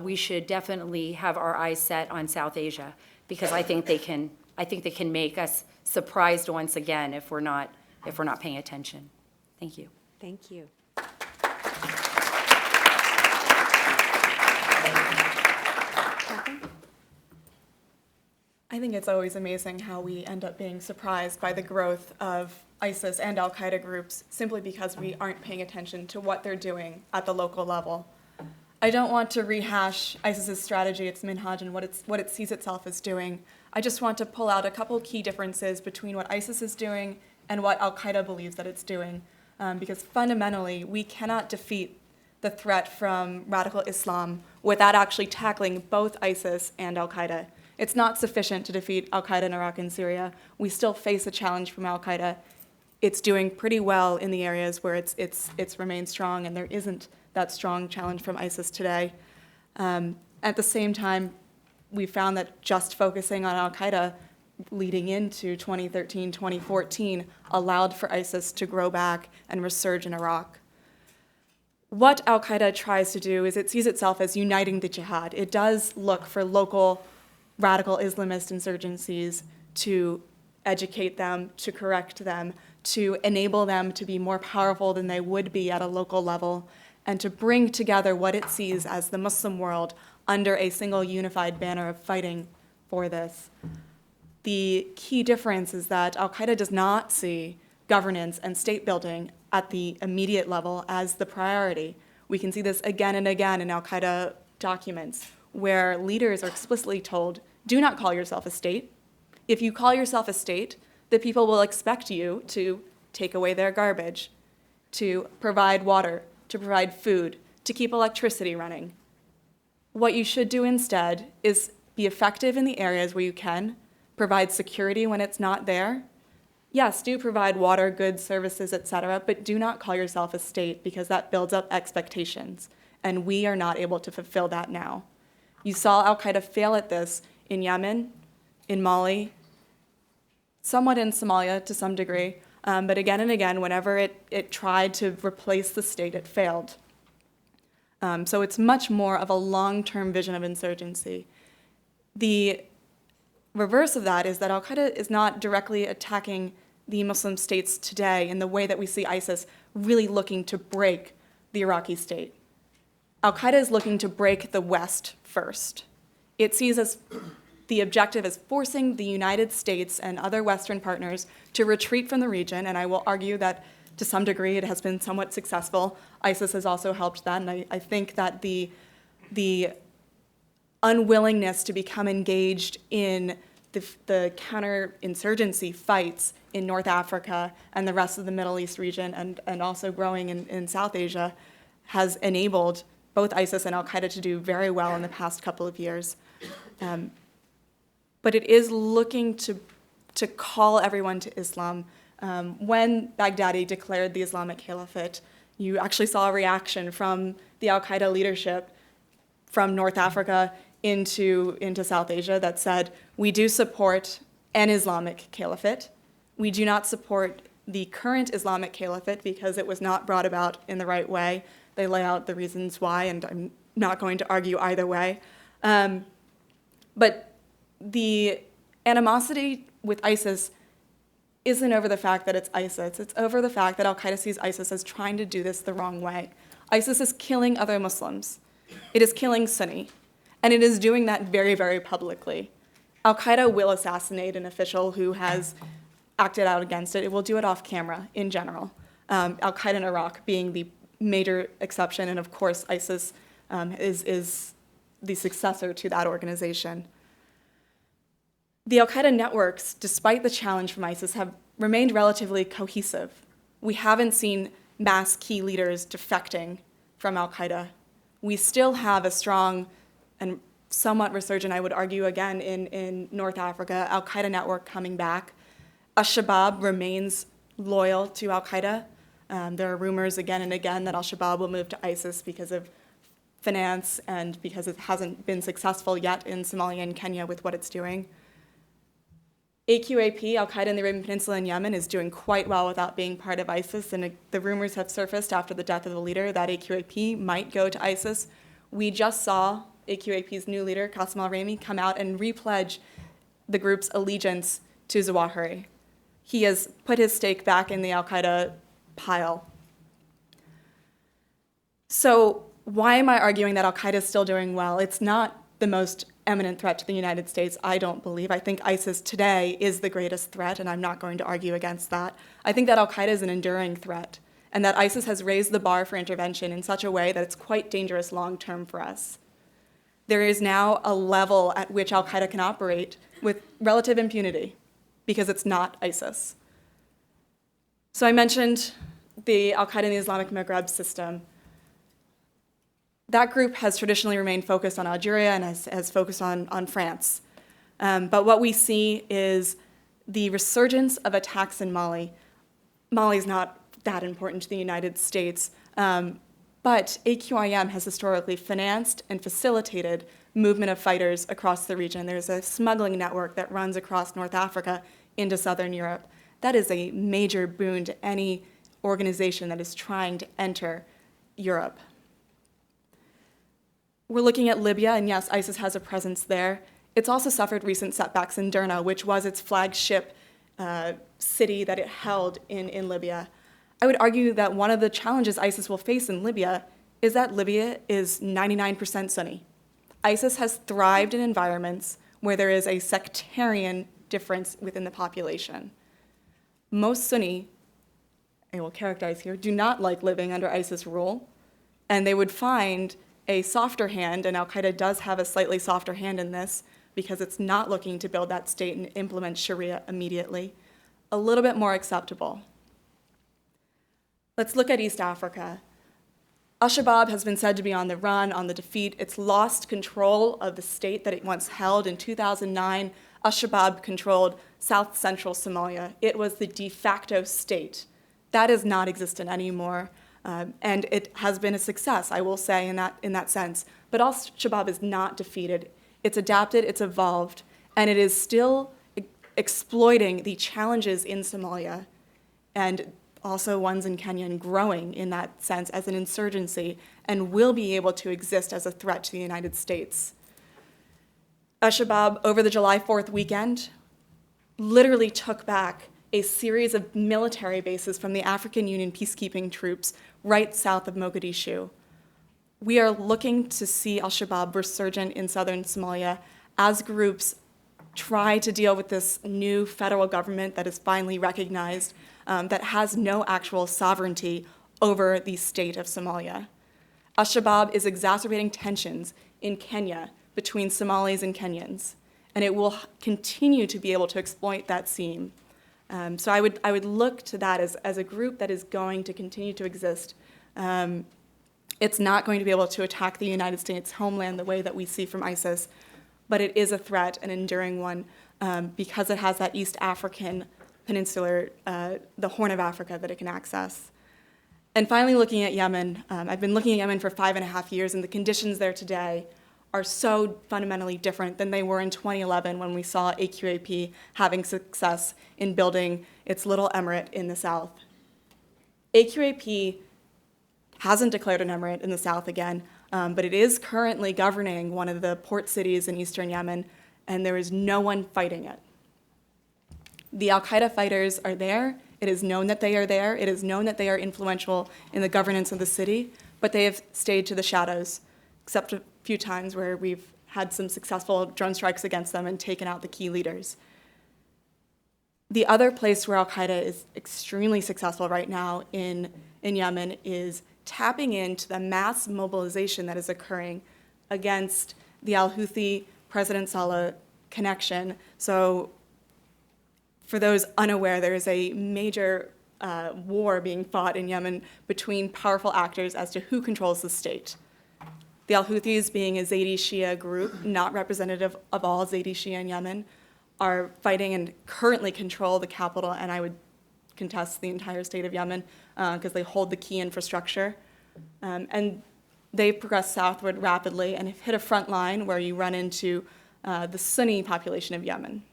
we should definitely have our eyes set on South Asia, because I think they can make us surprised once again if we're not paying attention. Thank you. Thank you. I think it's always amazing how we end up being surprised by the growth of ISIS and al-Qaeda groups simply because we aren't paying attention to what they're doing at the local level. I don't want to rehash ISIS's strategy, its minhaj, and what it sees itself as doing. I just want to pull out a couple key differences between what ISIS is doing and what al-Qaeda believes that it's doing. Because fundamentally, we cannot defeat the threat from radical Islam without actually tackling both ISIS and al-Qaeda. It's not sufficient to defeat al-Qaeda in Iraq and Syria. We still face a challenge from al-Qaeda it's doing pretty well in the areas where it's remained strong, and there isn't that strong challenge from ISIS today. At the same time, we found that just focusing on al-Qaeda leading into 2013, 2014 allowed for ISIS to grow back and resurge in Iraq. What al-Qaeda tries to do is it sees itself as uniting the jihad. It does look for local radical Islamist insurgencies to educate them, to correct them, to enable them to be more powerful than they would be at a local level, and to bring together what it sees as the Muslim world under a single unified banner of fighting for this. The key difference is that al-Qaeda does not see governance and state building at the immediate level as the priority. We can see this again and again in al-Qaeda documents, where leaders are explicitly told, do not call yourself a state. If you call yourself a state, the people will expect you to take away their garbage, to provide water, to provide food, to keep electricity running. What you should do instead is be effective in the areas where you can, provide security when it's not there. Yes, do provide water, goods, services, etc., but do not call yourself a state, because that builds up expectations, and we are not able to fulfill that now. You saw al-Qaeda fail at this in Yemen, in Mali, somewhat in Somalia to some degree, but again and again, whenever it tried to replace the state, it failed. So it's much more of a long-term vision of insurgency. The reverse of that is that al-Qaeda is not directly attacking the Muslim states today in the way that we see ISIS really looking to break the Iraqi state. Al-Qaeda is looking to break the West first. It sees as the objective as forcing the United States and other Western partners to retreat from the region, and I will argue that to some degree it has been somewhat successful. ISIS has also helped that, and I think that the unwillingness to become engaged in the counterinsurgency fights in North Africa and the rest of the Middle East region, and also growing in South Asia, has enabled both ISIS and al-Qaeda to do very well in the past couple of years. But it is looking to call everyone to Islam. When Baghdadi declared the Islamic Caliphate, you actually saw a reaction from the al-Qaeda leadership from North Africa into South Asia that said, we do support an Islamic Caliphate. We do not support the current Islamic Caliphate because it was not brought about in the right way. They lay out the reasons why, and I'm not going to argue either way. But the animosity with ISIS isn't over the fact that it's ISIS. It's over the fact that al-Qaeda sees ISIS as trying to do this the wrong way. ISIS is killing other Muslims. It is killing Sunni. And it is doing that very, very publicly. Al-Qaeda will assassinate an official who has acted out against it. It will do it off camera in general. Al-Qaeda in Iraq being the major exception, and of course ISIS is the successor to that organization. The al-Qaeda networks, despite the challenge from ISIS, have remained relatively cohesive. We haven't seen mass key leaders defecting from al-Qaeda. We still have a strong and somewhat resurgent, I would argue again, in North Africa, al-Qaeda network coming back. Al-Shabaab remains loyal to al-Qaeda. There are rumors again and again that al-Shabaab will move to ISIS because of finance and because it hasn't been successful yet in Somalia and Kenya with what it's doing. AQAP, al-Qaeda in the Arabian Peninsula and Yemen, is doing quite well without being part of ISIS, and the rumors have surfaced after the death of the leader that AQAP might go to ISIS. We just saw AQAP's new leader, Qasim al-Rami, come out and repledge the group's allegiance to Zawahiri. He has put his stake back in the al-Qaeda pile. So why am I arguing that al-Qaeda is still doing well? It's not the most eminent threat to the United States, I don't believe. I think ISIS today is the greatest threat, and I'm not going to argue against that. I think that al-Qaeda is an enduring threat, and that ISIS has raised the bar for intervention in such a way that it's quite dangerous long-term for us. There is now a level at which al-Qaeda can operate with relative impunity because it's not ISIS. So I mentioned the al-Qaeda in the Islamic Maghreb system. That group has traditionally remained focused on Algeria and has focused on France. But what we see is the resurgence of attacks in Mali. Mali's not that important to the United States, but AQIM has historically financed and facilitated movement of fighters across the region. There's a smuggling network that runs across North Africa into Southern Europe. That is a major boon to any organization that is trying to enter Europe. We're looking at Libya, and yes, ISIS has a presence there. It's also suffered recent setbacks in Derna, which was its flagship city that it held in Libya. I would argue that one of the challenges ISIS will face in Libya is that Libya is 99% Sunni. ISIS has thrived in environments where there is a sectarian difference within the population. Most Sunni, I will characterize here, do not like living under ISIS rule, and they would find a softer hand, and al-Qaeda does have a slightly softer hand in this because it's not looking to build that state and implement Sharia immediately, a little bit more acceptable. Let's look at East Africa. Al-Shabaab has been said to be on the run, on the defeat. It's lost control of the state that it once held. In 2009, Al-Shabaab controlled south-central Somalia. It was the de facto state. That is not existent anymore, and it has been a success, I will say, in that sense. But Al-Shabaab is not defeated. It's adapted, it's evolved, and it is still exploiting the challenges in Somalia and also ones in Kenya, and growing in that sense as an insurgency, and will be able to exist as a threat to the United States. Al-Shabaab, over the July 4th weekend, literally took back a series of military bases from the African Union peacekeeping troops right south of Mogadishu. We are looking to see Al-Shabaab resurgent in southern Somalia as groups try to deal with this new federal government that is finally recognized, that has no actual sovereignty over the state of Somalia. Al-Shabaab is exacerbating tensions in Kenya between Somalis and Kenyans, and it will continue to be able to exploit that seam. So I would look to that as a group that is going to continue to exist. It's not going to be able to attack the United States homeland the way that we see from ISIS, but it is a threat, an enduring one, because it has that East African peninsular, the Horn of Africa that it can access. And finally, looking at Yemen, I've been looking at Yemen for 5.5 years, and the conditions there today are so fundamentally different than they were in 2011 when we saw AQAP having success in building its little emirate in the south. AQAP hasn't declared an emirate in the south again, but it is currently governing one of the port cities in eastern Yemen, and there is no one fighting it. The al-Qaeda fighters are there. It is known that they are there. It is known that they are influential in the governance of the city, but they have stayed to the shadows, except a few times where we've had some successful drone strikes against them and taken out the key leaders. The other place where al-Qaeda is extremely successful right now in Yemen is tapping into the mass mobilization that is occurring against the al-Houthi President Saleh connection. So for those unaware, there is a major war being fought in Yemen between powerful actors as to who controls the state. The al-Houthis, being a Zaidi Shia group, not representative of all Zaidi Shia in Yemen, are fighting and currently control the capital, and I would contest the entire state of Yemen because they hold the key infrastructure. And they've progressed southward rapidly and have hit a front line where you run into the Sunni population of Yemen.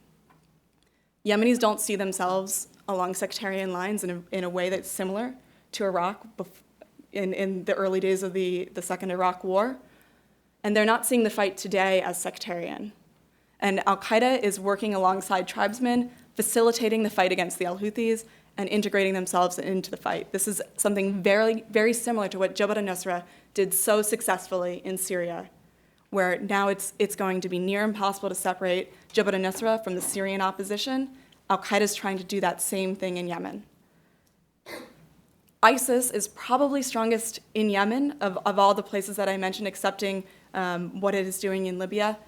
Yemenis don't see themselves along sectarian lines in a way that's similar to Iraq in the early days of the Second Iraq War. And they're not seeing the fight today as sectarian. And al-Qaeda is working alongside tribesmen, facilitating the fight against the al-Houthis and integrating themselves into the fight. This is something very, very similar to what Jabhat al-Nusra did so successfully in Syria, where now it's going to be near impossible to separate Jabhat al-Nusra from the Syrian opposition. Al-Qaeda is trying to do that same thing in Yemen. ISIS is probably strongest in Yemen of all the places that I mentioned, excepting what it is doing in Libya,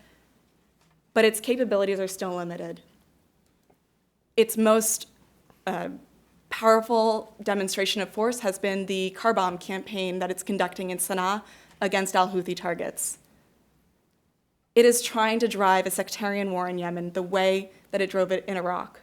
but its capabilities are still limited. Its most powerful demonstration of force has been the car bomb campaign that it's conducting in Sana'a against al-Houthi targets. It is trying to drive a sectarian war in Yemen the way that it drove it in Iraq.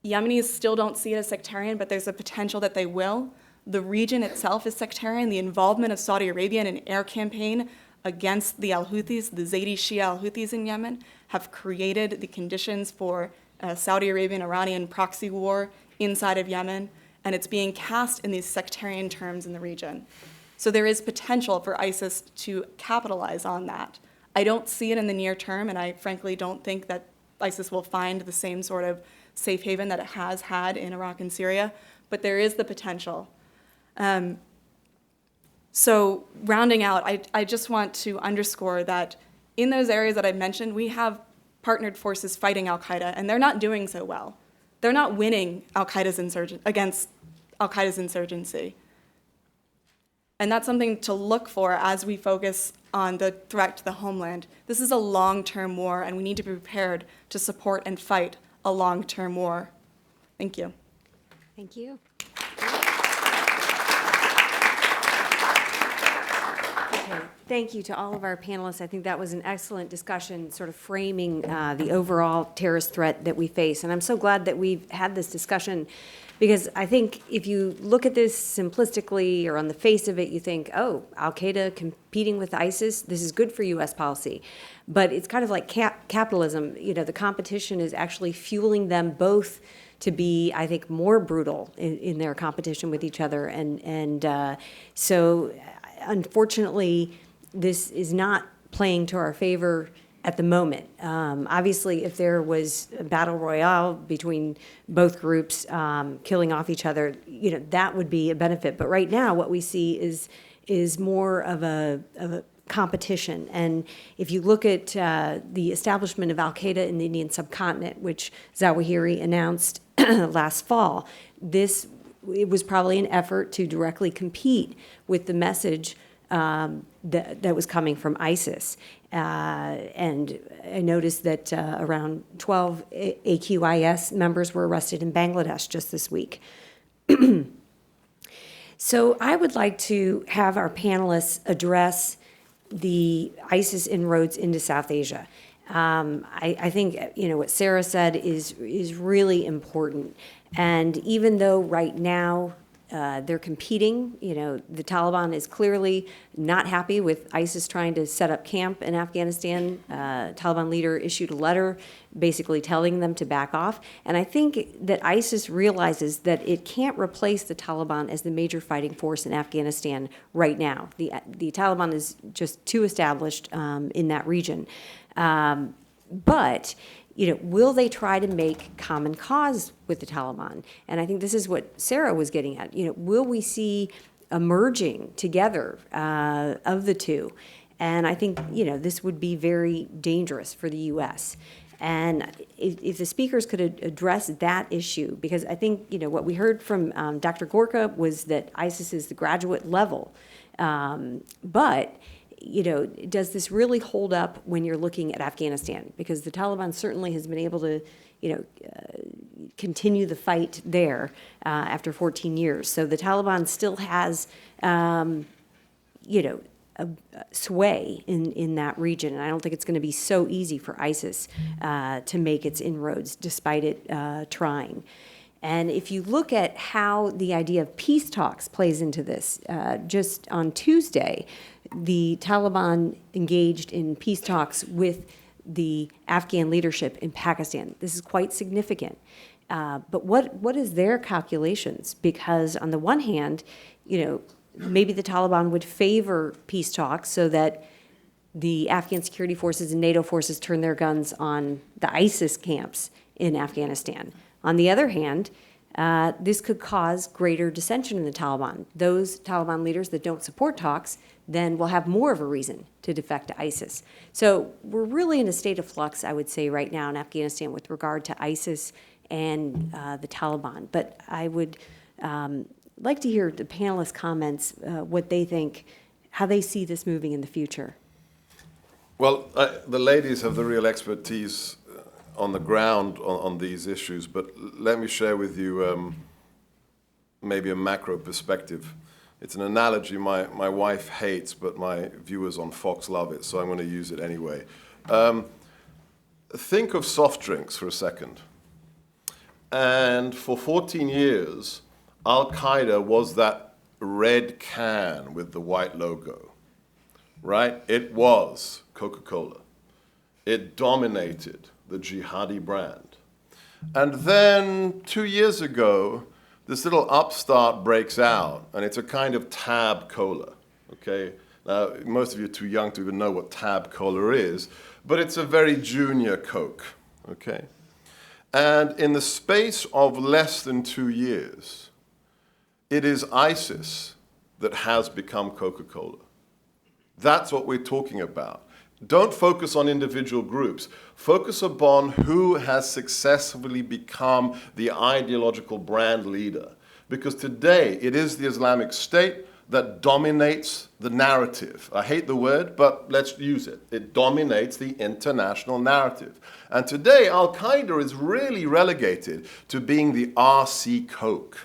Yemenis still don't see it as sectarian, but there's a potential that they will. The region itself is sectarian. The involvement of Saudi Arabia in an air campaign against the al-Houthis, the Zaidi Shia al-Houthis in Yemen, have created the conditions for a Saudi Arabian-Iranian proxy war inside of Yemen, and it's being cast in these sectarian terms in the region. So there is potential for ISIS to capitalize on that. I don't see it in the near term, and I frankly don't think that ISIS will find the same sort of safe haven that it has had in Iraq and Syria, but there is the potential. So rounding out, I just want to underscore that in those areas that I mentioned, we have partnered forces fighting al-Qaeda, and they're not doing so well. They're not winning against al-Qaeda's insurgency. And that's something to look for as we focus on the threat to the homeland. This is a long-term war, and we need to be prepared to support and fight a long-term war. Thank you. Thank you. Okay, thank you to all of our panelists. I think that was an excellent discussion, sort of framing the overall terrorist threat that we face. And I'm so glad that we've had this discussion, because I think if you look at this simplistically or on the face of it, you think, oh, al-Qaeda competing with ISIS, this is good for U.S. policy. But it's kind of like capitalism. You know, the competition is actually fueling them both to be, I think, more brutal in their competition with each other. So unfortunately, this is not playing to our favor at the moment. Obviously, if there was a battle royale between both groups killing off each other, you know, that would be a benefit. But right now, what we see is more of a competition. And if you look at the establishment of al-Qaeda in the Indian subcontinent, which Zawahiri announced last fall, it was probably an effort to directly compete with the message that was coming from ISIS. And I noticed that around 12 AQIS members were arrested in Bangladesh just this week. So I would like to have our panelists address the ISIS inroads into South Asia. I think, you know, what Sarah said is really important. And even though right now they're competing, you know, the Taliban is clearly not happy with ISIS trying to set up camp in Afghanistan. Taliban leader issued a letter basically telling them to back off. And I think that ISIS realizes that it can't replace the Taliban as the major fighting force in Afghanistan right now. The Taliban is just too established in that region. But you know, will they try to make common cause with the Taliban? And I think this is what Sarah was getting at. You know, will we see a merging together of the two? And I think, you know, this would be very dangerous for the U.S. And if the speakers could address that issue, because I think, you know, what we heard from Dr. Gorka was that ISIS is the graduate level. But you know, does this really hold up when you're looking at Afghanistan? Because the Taliban certainly has been able to, you know, continue the fight there after 14 years. So the Taliban still has, you know, a sway in that region. And I don't think it's going to be so easy for ISIS to make its inroads, despite it trying. And if you look at how the idea of peace talks plays into this, just on Tuesday, the Taliban engaged in peace talks with the Afghan leadership in Pakistan. This is quite significant. But what is their calculations? Because on the one hand, you know, maybe the Taliban would favor peace talks so that the Afghan security forces and NATO forces turn their guns on the ISIS camps in Afghanistan. On the other hand, this could cause greater dissension in the Taliban. Those Taliban leaders that don't support talks then will have more of a reason to defect to ISIS. So we're really in a state of flux, I would say, right now in Afghanistan with regard to ISIS and the Taliban. But I would like to hear the panelists' comments, what they think, how they see this moving in the future. Well, the ladies have the real expertise on the ground on these issues, but let me share with you maybe a macro perspective. It's an analogy my wife hates, but my viewers on Fox love it, so I'm going to use it anyway. Think of soft drinks for a second. And for 14 years, al-Qaeda was that red can with the white logo, right? It was Coca-Cola. It dominated the jihadi brand. And then 2 years ago, this little upstart breaks out, and it's a kind of Tab Cola, okay? Now, most of you are too young to even know what Tab Cola is, but it's a very junior Coke, okay? And in the space of less than 2 years, it is ISIS that has become Coca-Cola. That's what we're talking about. Don't focus on individual groups. Focus upon who has successfully become the ideological brand leader. Because today, it is the Islamic State that dominates the narrative. I hate the word, but let's use it. It dominates the international narrative. And today, al-Qaeda is really relegated to being the RC Coke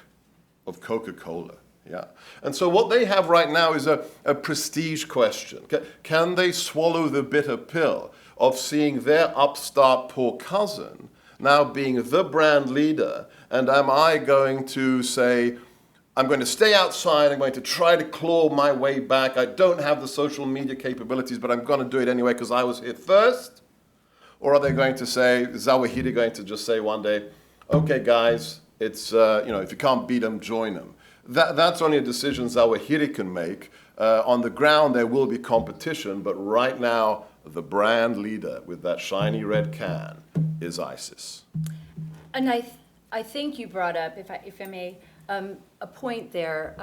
of Coca-Cola. Yeah. And so what they have right now is a prestige question. Can they swallow the bitter pill of seeing their upstart poor cousin now being the brand leader? And am I going to say, I'm going to stay outside, I'm going to try to claw my way back, I don't have the social media capabilities, but I'm going to do it anyway because I was here first? Or are they going to say, is Zawahiri going to just say one day, okay guys, it's, if you can't beat them, join them. That's only a decision Zawahiri can make. On the ground, there will be competition, but right now, the brand leader with that shiny red can is ISIS. And I think you brought up, if I may, a point there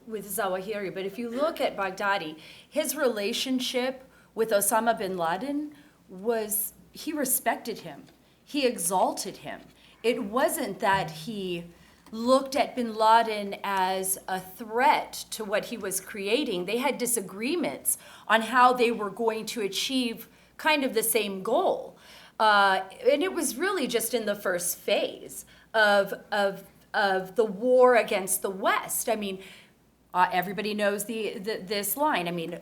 with Zawahiri. But if you look at Baghdadi, his relationship with Osama bin Laden was, he respected him. He exalted him. It wasn't that he looked at bin Laden as a threat to what he was creating. They had disagreements on how they were going to achieve kind of the same goal. And it was really just in the first phase of the war against the West. I mean, everybody knows this line. I mean,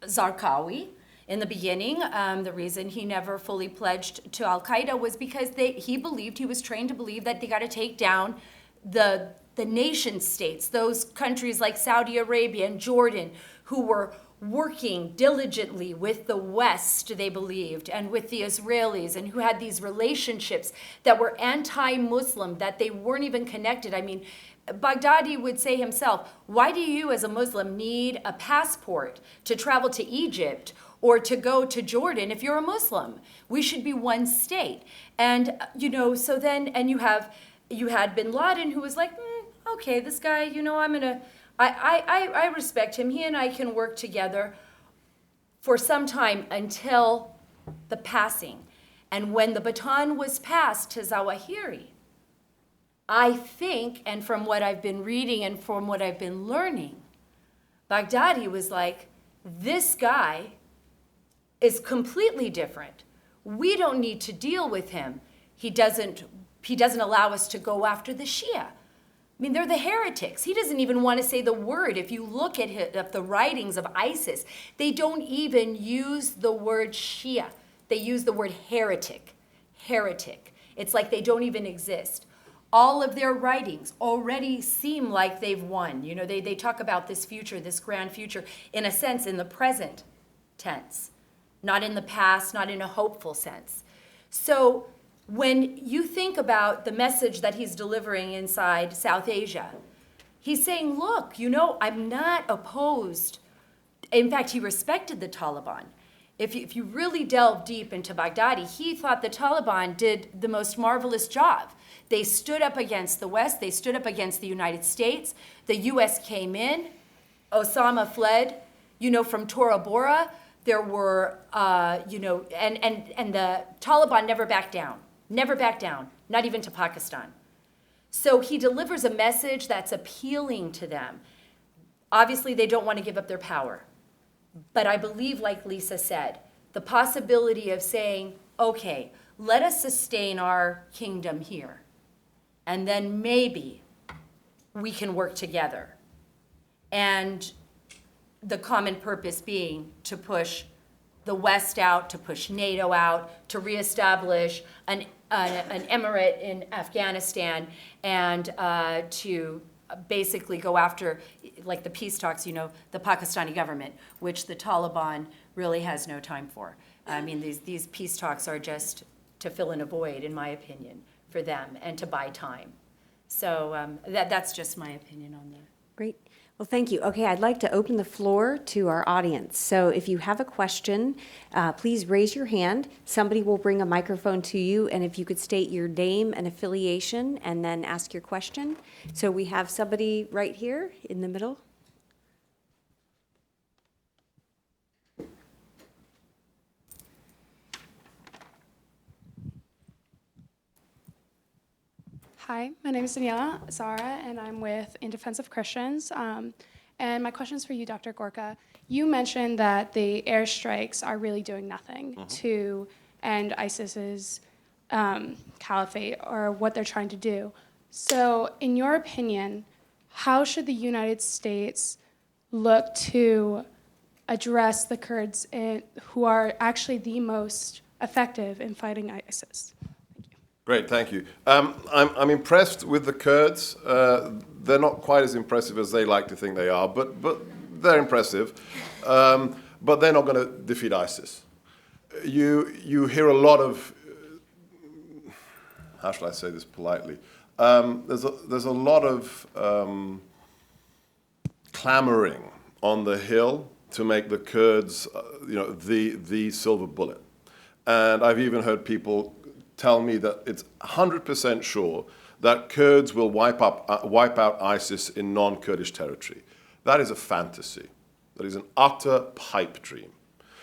Zarqawi, in the beginning, the reason he never fully pledged to al-Qaeda was because he was trained to believe that they got to take down the nation states, those countries like Saudi Arabia and Jordan, who were working diligently with the West, they believed, and with the Israelis, and who had these relationships that were anti-Muslim, that they weren't even connected. I mean, Baghdadi would say himself, why do you as a Muslim need a passport to travel to Egypt or to go to Jordan if you're a Muslim? We should be one state. And, so then, and you had bin Laden, who was like, okay, this guy, I respect him. He and I can work together for some time until the passing. And when the baton was passed to Zawahiri, I think, and from what I've been reading and from what I've been learning, Baghdadi was like, this guy is completely different. We don't need to deal with him. He doesn't allow us to go after the Shia. I mean, they're the heretics. He doesn't even want to say the word. If you look at the writings of ISIS, they don't even use the word Shia. They use the word heretic. Heretic. It's like they don't even exist. All of their writings already seem like they've won. They talk about this future, this grand future, in a sense, in the present tense, not in the past, not in a hopeful sense. So when you think about the message that he's delivering inside South Asia, he's saying, look, I'm not opposed. In fact, he respected the Taliban. If you really delve deep into Baghdadi, he thought the Taliban did the most marvelous job. They stood up against the West. They stood up against the United States. The U.S. came in. Osama fled, from Tora Bora. There were, and the Taliban never backed down. Never backed down, not even to Pakistan. So he delivers a message that's appealing to them. Obviously, they don't want to give up their power. But I believe, like Lisa said, the possibility of saying, okay, let us sustain our kingdom here, and then maybe we can work together. And the common purpose being to push the West out, to push NATO out, to reestablish an emirate in Afghanistan and to basically go after, like the peace talks, the Pakistani government, which the Taliban really has no time for. I mean, these peace talks are just to fill in a void, in my opinion, for them and to buy time. So that's just my opinion on that. Great. Well, thank you. Okay, I'd like to open the floor to our audience. So if you have a question, please raise your hand. Somebody will bring a microphone to you, and if you could state your name and affiliation and then ask your question. So we have somebody right here in the middle. Hi, my name is Daniela Zara, and I'm with In Defense of Christians. And my question is for you, Dr. Gorka. You mentioned that the airstrikes are really doing nothing to end ISIS's caliphate or what they're trying to do. So, in your opinion, how should the United States look to address the Kurds who are actually the most effective in fighting ISIS? Great, thank you. I'm impressed with the Kurds. They're not quite as impressive as they like to think they are, but they're impressive. But they're not going to defeat ISIS. You hear a lot of, how shall I say this politely? There's a lot of clamoring on the Hill to make the Kurds, the silver bullet. And I've even heard people tell me that it's 100% sure that Kurds will wipe out ISIS in non-Kurdish territory. That is a fantasy. That is an utter pipe dream.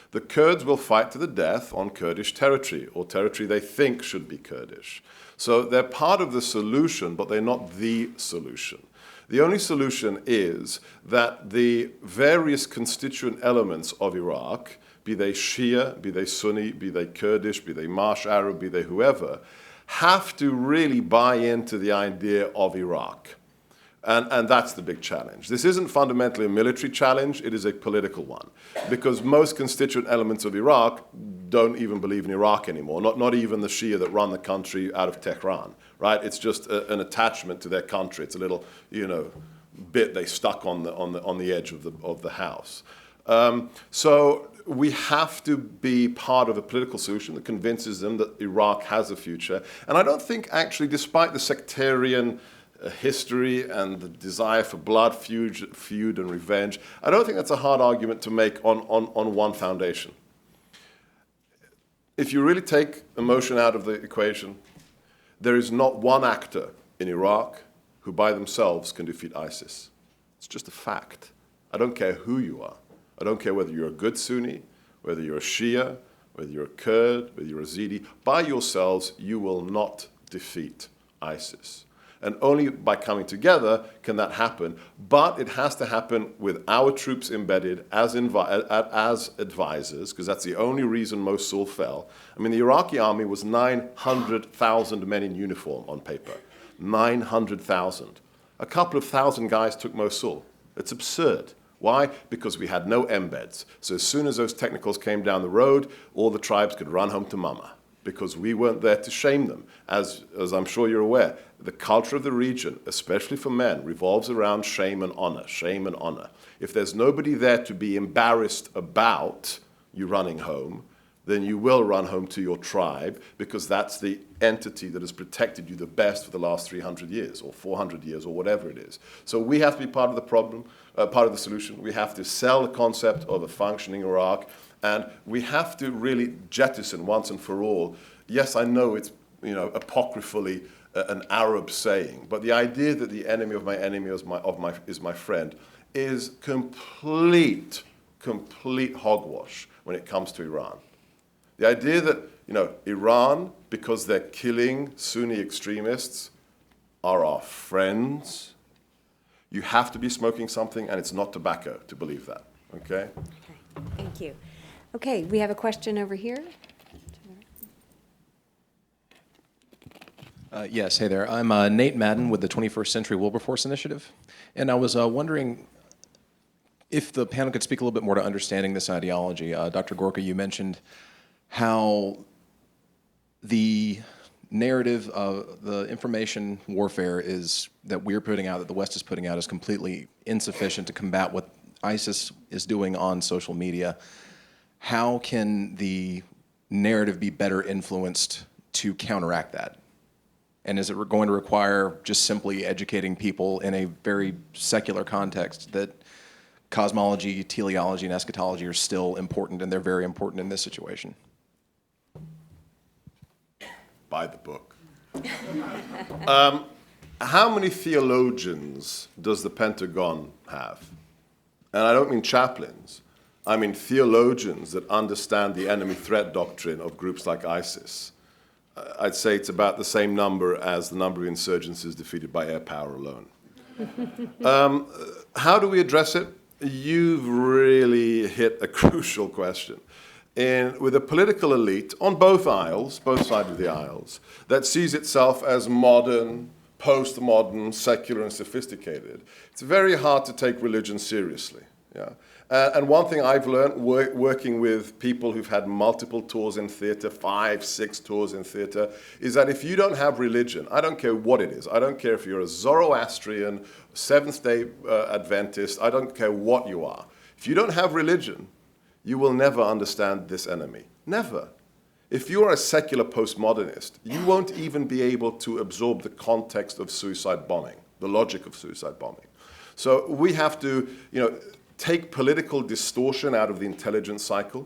The Kurds will fight to the death on Kurdish territory, or territory they think should be Kurdish. So they're part of the solution, but they're not the solution. The only solution is that the various constituent elements of Iraq, be they Shia, be they Sunni, be they Kurdish, be they Marsh Arab, be they whoever, have to really buy into the idea of Iraq. And that's the big challenge. This isn't fundamentally a military challenge, it is a political one. Because most constituent elements of Iraq don't even believe in Iraq anymore, not even the Shia that run the country out of Tehran, right? It's just an attachment to their country. It's a little, bit they stuck on the edge of the house. So we have to be part of a political solution that convinces them that Iraq has a future. And I don't think, actually, despite the sectarian history and the desire for blood, feud and revenge, I don't think that's a hard argument to make on one foundation. If you really take emotion out of the equation, there is not one actor in Iraq who by themselves can defeat ISIS. It's just a fact. I don't care who you are. I don't care whether you're a good Sunni, whether you're a Shia, whether you're a Kurd, whether you're a Yazidi. By yourselves, you will not defeat ISIS. And only by coming together can that happen. But it has to happen with our troops embedded as advisors, because that's the only reason Mosul fell. I mean, the Iraqi army was 900,000 men in uniform on paper. 900,000. A couple of thousand guys took Mosul. It's absurd. Why? Because we had no embeds. So as soon as those technicals came down the road, all the tribes could run home to mama, because we weren't there to shame them. As I'm sure you're aware, the culture of the region, especially for men, revolves around shame and honor, shame and honor. If there's nobody there to be embarrassed about you running home, then you will run home to your tribe, because that's the entity that has protected you the best for the last 300 years or 400 years or whatever it is. So we have to be part of the problem, part of the solution. We have to sell the concept of a functioning Iraq, and we have to really jettison once and for all. Yes, I know it's apocryphally an Arab saying, but the idea that the enemy of my enemy is my friend is complete hogwash when it comes to Iran. The idea that, Iran, because they're killing Sunni extremists, are our friends, you have to be smoking something, and it's not tobacco to believe that, okay? Okay, thank you. Okay, we have a question over here. Yes, hey there. I'm Nate Madden with the 21st Century Wilberforce Initiative, and I was wondering if the panel could speak a little bit more to understanding this ideology. Dr. Gorka, you mentioned how the narrative of the information warfare that we're putting out, that the West is putting out, is completely insufficient to combat what ISIS is doing on social media. How can the narrative be better influenced to counteract that? And is it going to require just simply educating people in a very secular context that cosmology, teleology, and eschatology are still important, and they're very important in this situation? By the book. How many theologians does the Pentagon have? And I don't mean chaplains. I mean theologians that understand the enemy threat doctrine of groups like ISIS. I'd say it's about the same number as the number of insurgencies defeated by air power alone. How do we address it? You've really hit a crucial question. With a political elite on both aisles, both sides of the aisles, that sees itself as modern, postmodern, secular, and sophisticated, it's very hard to take religion seriously. Yeah? And one thing I've learned working with people who've had multiple tours in theater, 5, 6 tours in theater, is that if you don't have religion, I don't care what it is, I don't care if you're a Zoroastrian, Seventh-day Adventist, I don't care what you are. If you don't have religion, you will never understand this enemy. Never. If you're a secular postmodernist, you won't even be able to absorb the context of suicide bombing, the logic of suicide bombing. So we have to, take political distortion out of the intelligence cycle,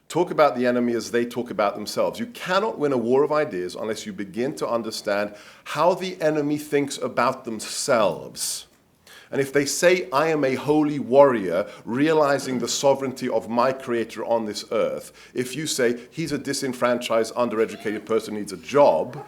talk about the enemy as they talk about themselves. You cannot win a war of ideas unless you begin to understand how the enemy thinks about themselves. And if they say, I am a holy warrior, realizing the sovereignty of my creator on this earth, if you say, he's a disenfranchised, undereducated person who needs a job,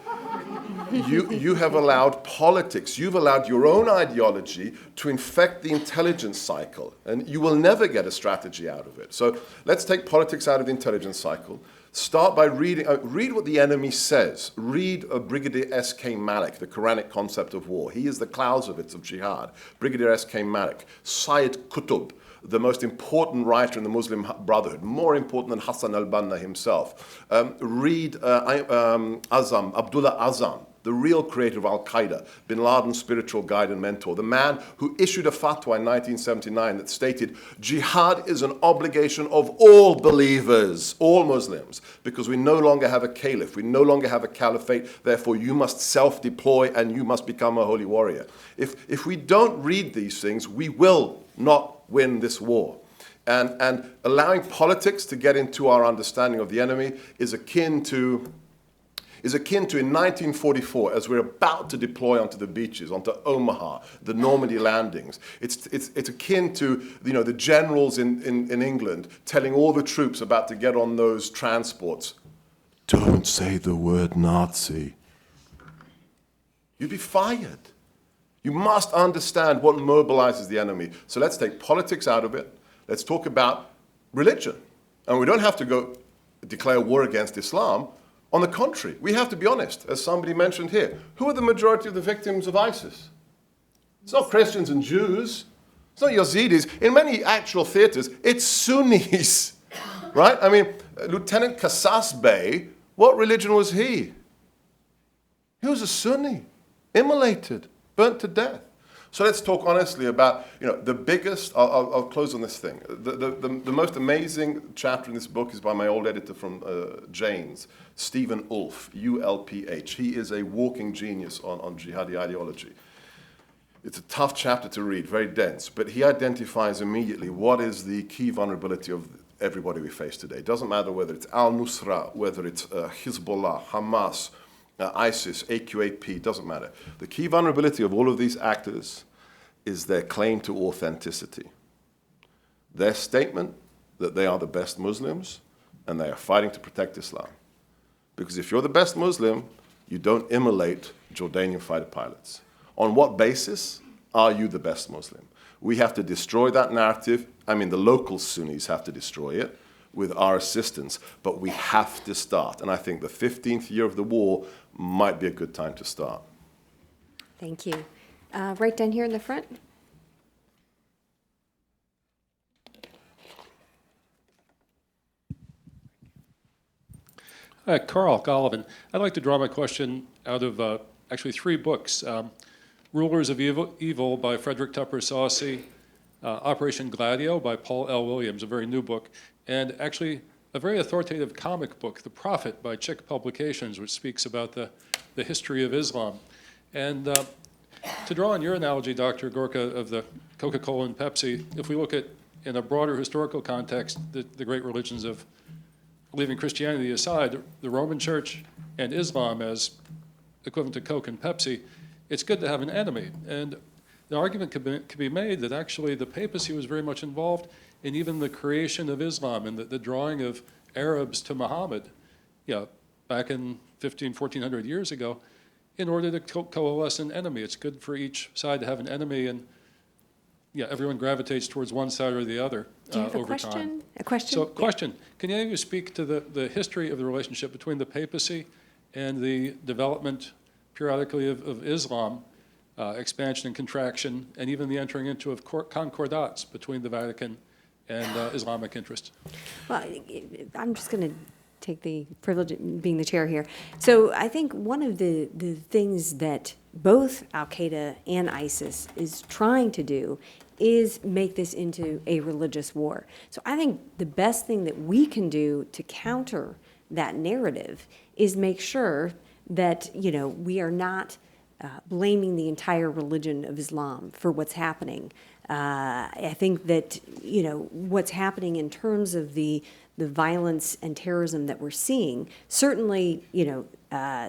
you have allowed politics, you've allowed your own ideology to infect the intelligence cycle, and you will never get a strategy out of it. So let's take politics out of the intelligence cycle. Start by read what the enemy says. Read Brigadier S.K. Malik, the Quranic concept of war. He is the Clausewitz of jihad. Brigadier S.K. Malik. Sayyid Qutb, the most important writer in the Muslim Brotherhood, more important than Hassan al-Banna himself. Read Abdullah Azam, the real creator of al-Qaeda, bin Laden's spiritual guide and mentor, the man who issued a fatwa in 1979 that stated, jihad is an obligation of all believers, all Muslims, because we no longer have a caliph, we no longer have a caliphate, therefore you must self-deploy and you must become a holy warrior. If we don't read these things, we will not win this war. And allowing politics to get into our understanding of the enemy is akin to in 1944, as we're about to deploy onto the beaches, onto Omaha, the Normandy landings. It's akin to the generals in England telling all the troops about to get on those transports, don't say the word Nazi. You'd be fired. You must understand what mobilizes the enemy. So let's take politics out of it. Let's talk about religion. And we don't have to go declare war against Islam. On the contrary, we have to be honest, as somebody mentioned here. Who are the majority of the victims of ISIS? It's not Christians and Jews. It's not Yazidis. In many actual theaters, it's Sunnis, right? I mean, Lieutenant Qassas Bey, what religion was he? He was a Sunni, immolated, burnt to death. So let's talk honestly about, the biggest, I'll close on this thing. The most amazing chapter in this book is by my old editor from Jane's, Stephen Ulf, U-L-P-H. He is a walking genius on jihadi ideology. It's a tough chapter to read, very dense, but he identifies immediately what is the key vulnerability of everybody we face today. It doesn't matter whether it's al-Nusra, whether it's Hezbollah, Hamas, ISIS, AQAP, doesn't matter. The key vulnerability of all of these actors is their claim to authenticity. Their statement that they are the best Muslims and they are fighting to protect Islam. Because if you're the best Muslim, you don't immolate Jordanian fighter pilots. On what basis are you the best Muslim? We have to destroy that narrative. I mean, the local Sunnis have to destroy it with our assistance, but we have to start. And I think the 15th year of the war might be a good time to start. Thank you. Right down here in the front. Hi, Carl Gollivan. I'd like to draw my question out of actually 3 books. Rulers of Evil by Frederick Tupper Saucy, Operation Gladio by Paul L. Williams, a very new book, and actually a very authoritative comic book, The Prophet by Chick Publications, which speaks about the history of Islam. And to draw on your analogy, Dr. Gorka, of the Coca-Cola and Pepsi, if we look at, in a broader historical context, the great religions of, leaving Christianity aside, the Roman Church and Islam as equivalent to Coke and Pepsi, it's good to have an enemy. And the argument could be made that actually the papacy was very much involved in even the creation of Islam and the drawing of Arabs to Muhammad, back in 1400 years ago, in order to coalesce an enemy. It's good for each side to have an enemy, and everyone gravitates towards one side or the other Do you have over time. a question? So, question, can any of you speak to the history of the relationship between the papacy and the development periodically of Islam, expansion and contraction, and even the entering into of concordats between the Vatican and Islamic interests? Well, I'm just going to take the privilege of being the chair here. So I think one of the things that both al-Qaeda and ISIS is trying to do is make this into a religious war. So I think the best thing that we can do to counter that narrative is make sure that, we are not blaming the entire religion of Islam for what's happening. I think that, what's happening in terms of the violence and terrorism that we're seeing, certainly,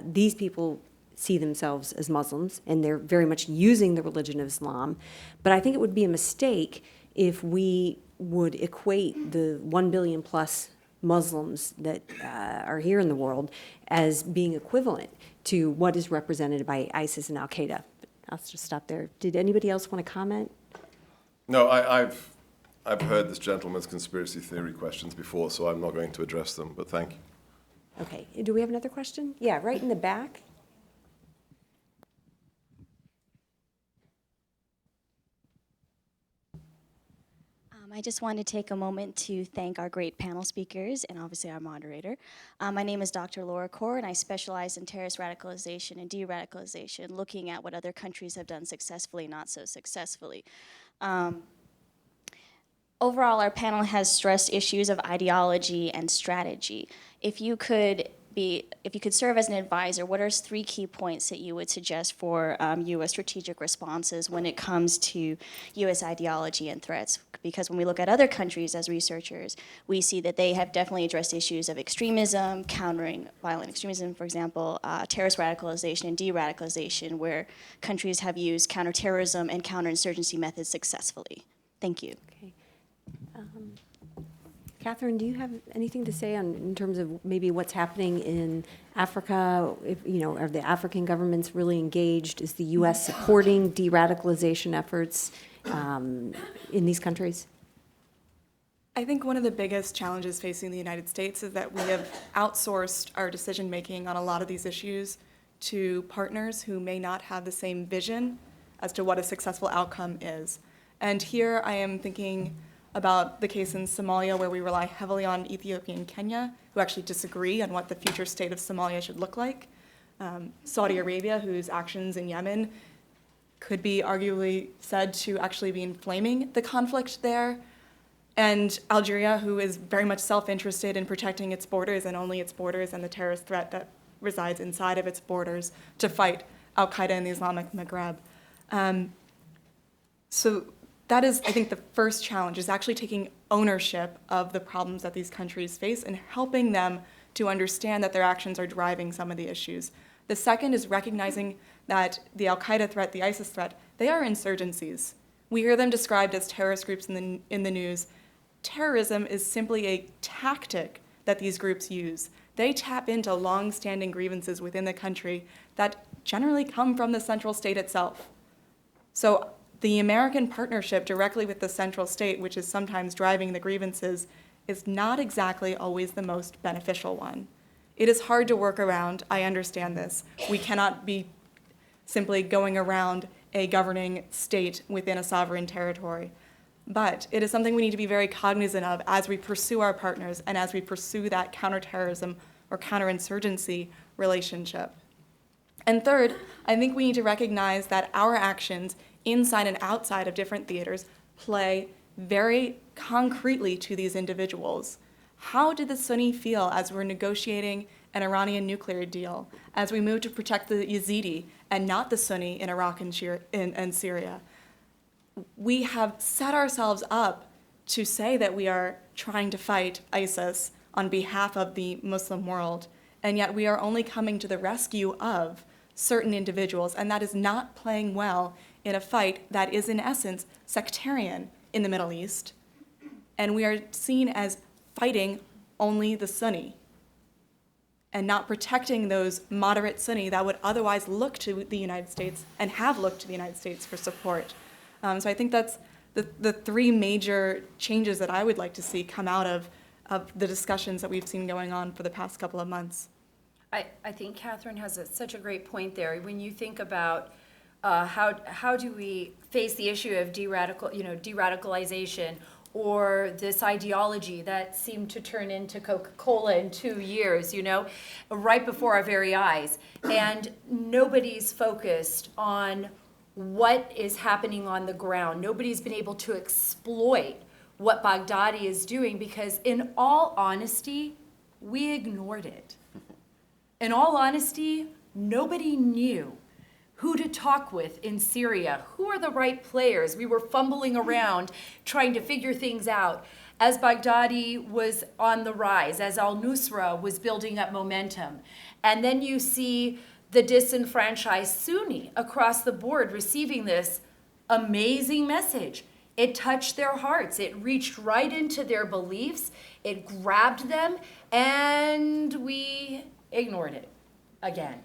these people see themselves as Muslims, and they're very much using the religion of Islam. But I think it would be a mistake if we would equate the 1 billion plus Muslims that are here in the world as being equivalent to what is represented by ISIS and al-Qaeda. I'll just stop there. Did anybody else want to comment? No, I've heard this gentleman's conspiracy theory questions before, so I'm not going to address them, but thank you. Okay, do we have another question? Yeah, right in the back. I just want to take a moment to thank our great panel speakers and obviously our moderator. My name is Dr. Laura Kaur, and I specialize in terrorist radicalization and de-radicalization, looking at what other countries have done successfully, not so successfully. Overall, our panel has stressed issues of ideology and strategy. If you could serve as an advisor, what are 3 key points that you would suggest for U.S. strategic responses when it comes to U.S. ideology and threats? Because when we look at other countries as researchers, we see that they have definitely addressed issues of extremism, countering violent extremism, for example, terrorist radicalization and de-radicalization, where countries have used counterterrorism and counterinsurgency methods successfully. Thank you. Okay. Catherine, do you have anything to say in terms of maybe what's happening in Africa? Are the African governments really engaged? Is the U.S. supporting de-radicalization efforts in these countries? I think one of the biggest challenges facing the United States is that we have outsourced our decision-making on a lot of these issues to partners who may not have the same vision as to what a successful outcome is. And here I am thinking about the case in Somalia, where we rely heavily on Ethiopia and Kenya, who actually disagree on what the future state of Somalia should look like. Saudi Arabia, whose actions in Yemen could be arguably said to actually be inflaming the conflict there. And Algeria, who is very much self-interested in protecting its borders and only its borders and the terrorist threat that resides inside of its borders to fight al-Qaeda in the Islamic Maghreb. So that is, I think, the first challenge, is actually taking ownership of the problems that these countries face and helping them to understand that their actions are driving some of the issues. The second is recognizing that the al-Qaeda threat, the ISIS threat, they are insurgencies. We hear them described as terrorist groups in the news. Terrorism is simply a tactic that these groups use. They tap into long-standing grievances within the country that generally come from the central state itself. So the American partnership directly with the central state, which is sometimes driving the grievances, is not exactly always the most beneficial one. It is hard to work around. I understand this. We cannot be simply going around a governing state within a sovereign territory. But it is something we need to be very cognizant of as we pursue our partners and as we pursue that counterterrorism or counterinsurgency relationship. And third, I think we need to recognize that our actions inside and outside of different theaters play very concretely to these individuals. How did the Sunni feel as we're negotiating an Iranian nuclear deal, as we move to protect the Yazidi and not the Sunni in Iraq and Syria? We have set ourselves up to say that we are trying to fight ISIS on behalf of the Muslim world, and yet we are only coming to the rescue of certain individuals, and that is not playing well in a fight that is in essence sectarian in the Middle East, and we are seen as fighting only the Sunni and not protecting those moderate Sunni that would otherwise look to the United States and have looked to the United States for support. So I think that's the three major changes that I would like to see come out of the discussions that we've seen going on for the past couple of months. I think Katherine has such a great point there. When you think about how do we face the issue of de-radicalization or this ideology that seemed to turn into Coca-Cola in 2 years, right before our very eyes. And nobody's focused on what is happening on the ground. Nobody's been able to exploit what Baghdadi is doing because, in all honesty, we ignored it. In all honesty, nobody knew who to talk with in Syria. Who are the right players? We were fumbling around trying to figure things out as Baghdadi was on the rise, as al-Nusra was building up momentum. And then you see the disenfranchised Sunni across the board receiving this amazing message. It touched their hearts. It reached right into their beliefs. It grabbed them, and we ignored it again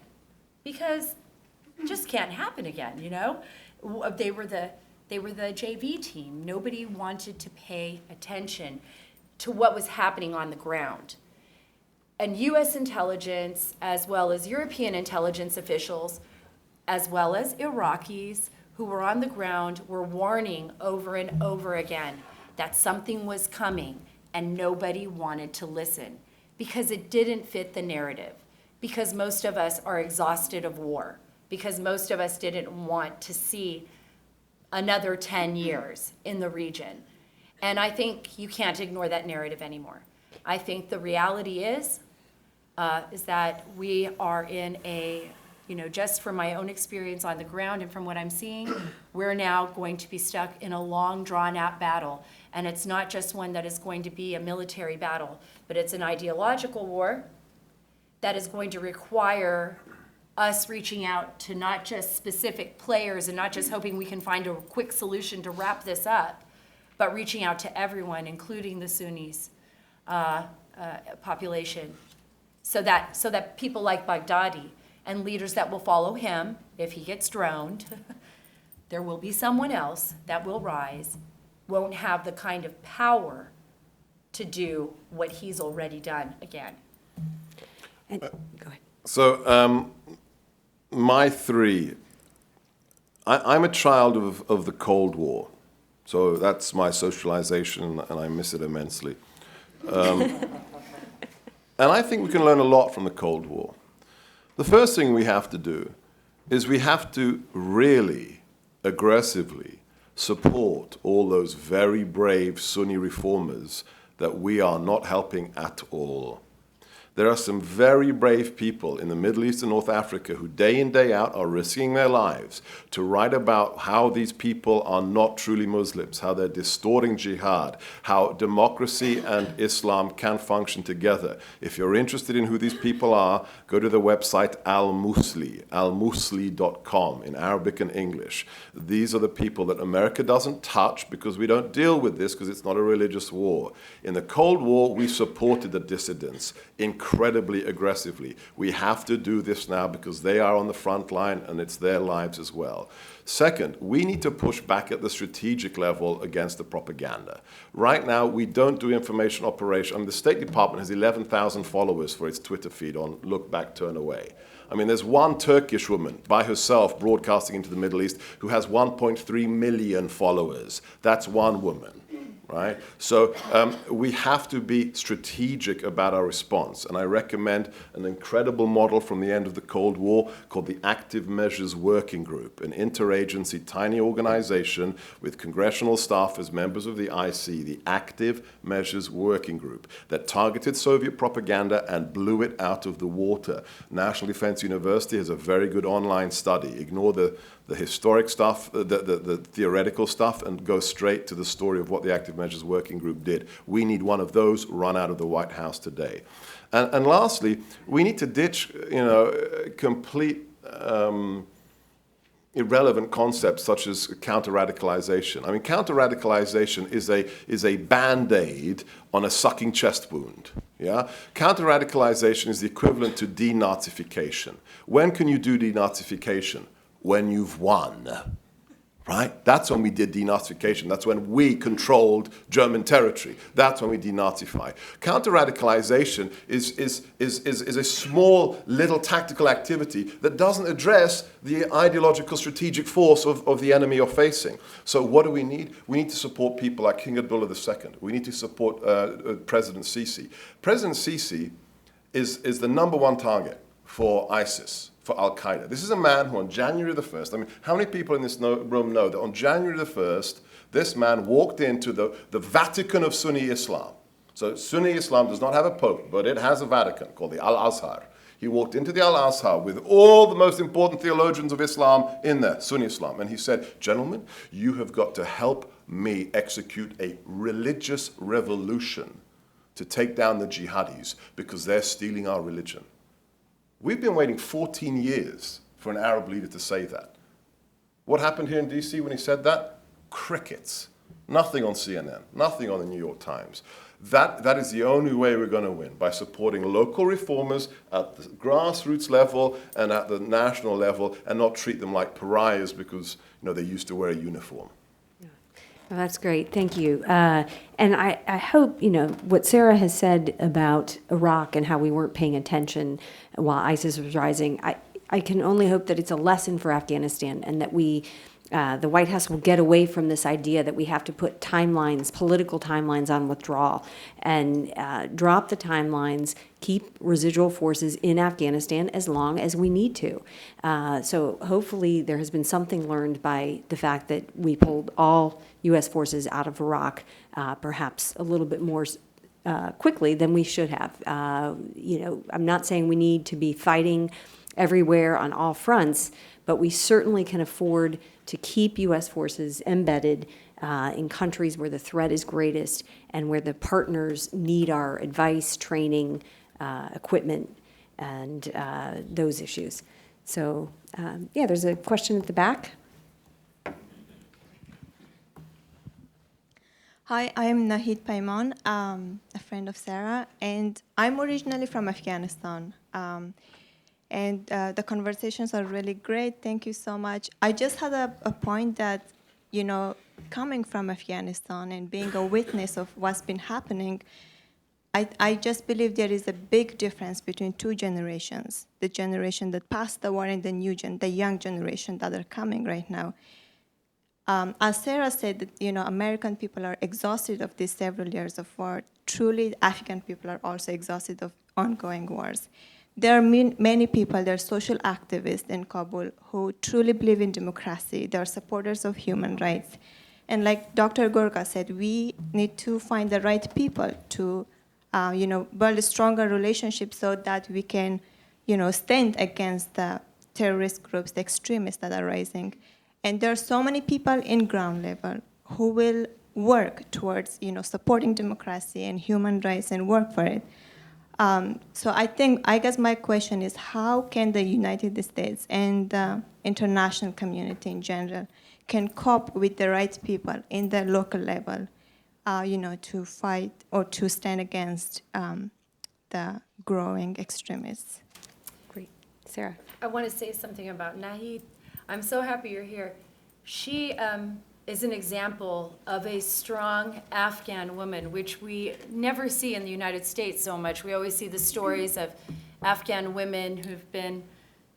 because it just can't happen again. They were the JV team. Nobody wanted to pay attention to what was happening on the ground. And U.S. intelligence, as well as European intelligence officials, as well as Iraqis who were on the ground, were warning over and over again that something was coming, and nobody wanted to listen because it didn't fit the narrative, because most of us are exhausted of war, because most of us didn't want to see another 10 years in the region. And I think you can't ignore that narrative anymore. I think the reality is that we are in a, just from my own experience on the ground and from what I'm seeing, we're now going to be stuck in a long, drawn-out battle. And it's not just one that is going to be a military battle, but it's an ideological war that is going to require us reaching out to not just specific players and not just hoping we can find a quick solution to wrap this up, but reaching out to everyone, including the Sunnis population, so that people like Baghdadi and leaders that will follow him, if he gets droned, there will be someone else that will rise, won't have the kind of power to do what he's already done again. And, go ahead. So my three, I'm a child of the Cold War. So that's my socialization, and I miss it immensely. And I think we can learn a lot from the Cold War. The first thing we have to do is we have to really aggressively support all those very brave Sunni reformers that we are not helping at all. There are some very brave people in the Middle East and North Africa who day in, day out are risking their lives to write about how these people are not truly Muslims, how they're distorting jihad, how democracy and Islam can function together. If you're interested in who these people are, go to the website almusli.com in Arabic and English. These are the people that America doesn't touch because we don't deal with this because it's not a religious war. In the Cold War, we supported the dissidents incredibly aggressively. We have to do this now because they are on the front line and it's their lives as well. Second, we need to push back at the strategic level against the propaganda. Right now, we don't do information operation. I mean, the State Department has 11,000 followers for its Twitter feed on Look Back, Turn Away. I mean, there's one Turkish woman by herself broadcasting into the Middle East who has 1.3 million followers. That's one woman. right? So we have to be strategic about our response. And I recommend an incredible model from the end of the Cold War called the Active Measures Working Group, an interagency tiny organization with congressional staff as members of the IC, the Active Measures Working Group, that targeted Soviet propaganda and blew it out of the water. National Defense University has a very good online study. Ignore the historic stuff, the theoretical stuff, and go straight to the story of what the Active Measures Working Group did. We need one of those run out of the White House today. And lastly, we need to ditch, complete irrelevant concepts such as counter-radicalization. I mean, counter-radicalization is a Band-Aid on a sucking chest wound. Yeah? Counter-radicalization is the equivalent to denazification. When can you do denazification? When you've won, right? That's when we did denazification. That's when we controlled German territory. That's when we denazify. Counter-radicalization is a small, little tactical activity that doesn't address the ideological strategic force of the enemy you're facing. So what do we need? We need to support people like King Abdullah II. We need to support President Sisi. President Sisi is the #1 target for ISIS, for al-Qaeda. This is a man who on January the 1st, I mean, how many people in this room know that on January the 1st, this man walked into the Vatican of Sunni Islam. So Sunni Islam does not have a pope, but it has a Vatican called the Al-Azhar. He walked into the Al-Azhar with all the most important theologians of Islam in there, Sunni Islam, and he said, gentlemen, you have got to help me execute a religious revolution to take down the jihadis because they're stealing our religion. We've been waiting 14 years for an Arab leader to say that. What happened here in DC when he said that? Crickets. Nothing on CNN, nothing on the New York Times. That is the only way we're going to win, by supporting local reformers at the grassroots level and at the national level, and not treat them like pariahs because they used to wear a uniform. Well, that's great. Thank you. And I hope, what Sarah has said about Iraq and how we weren't paying attention while ISIS was rising, I can only hope that it's a lesson for Afghanistan, and that the White House will get away from this idea that we have to put timelines, political timelines on withdrawal, and drop the timelines, keep residual forces in Afghanistan as long as we need to. So hopefully there has been something learned by the fact that we pulled all U.S. forces out of Iraq, perhaps a little bit more quickly than we should have. I'm not saying we need to be fighting everywhere on all fronts, but we certainly can afford to keep U.S. forces embedded in countries where the threat is greatest and where the partners need our advice, training, equipment, and those issues. So, there's a question at the back. Hi, I'm Nahid Paiman, a friend of Sarah, and I'm originally from Afghanistan. And the conversations are really great. Thank you so much. I just had a point that, coming from Afghanistan and being a witness of what's been happening, I just believe there is a big difference between two generations, the generation that passed the war and the young generation that are coming right now. As Sarah said, that, American people are exhausted of these several years of war. Truly, Afghan people are also exhausted of ongoing wars. There are many people, there are social activists in Kabul who truly believe in democracy. They are supporters of human rights. And like Dr. Gorka said, we need to find the right people to, build a stronger relationship so that we can, stand against the terrorist groups, the extremists that are rising. And there are so many people in ground level who will work towards, supporting democracy and human rights and work for it. So I guess my question is, how can the United States and the international community in general can cope with the right people in the local level, to fight or to stand against the growing extremists? Great. Sarah. I want to say something about Nahid. I'm so happy you're here. She is an example of a strong Afghan woman, which we never see in the United States so much. We always see the stories of Afghan women who've been,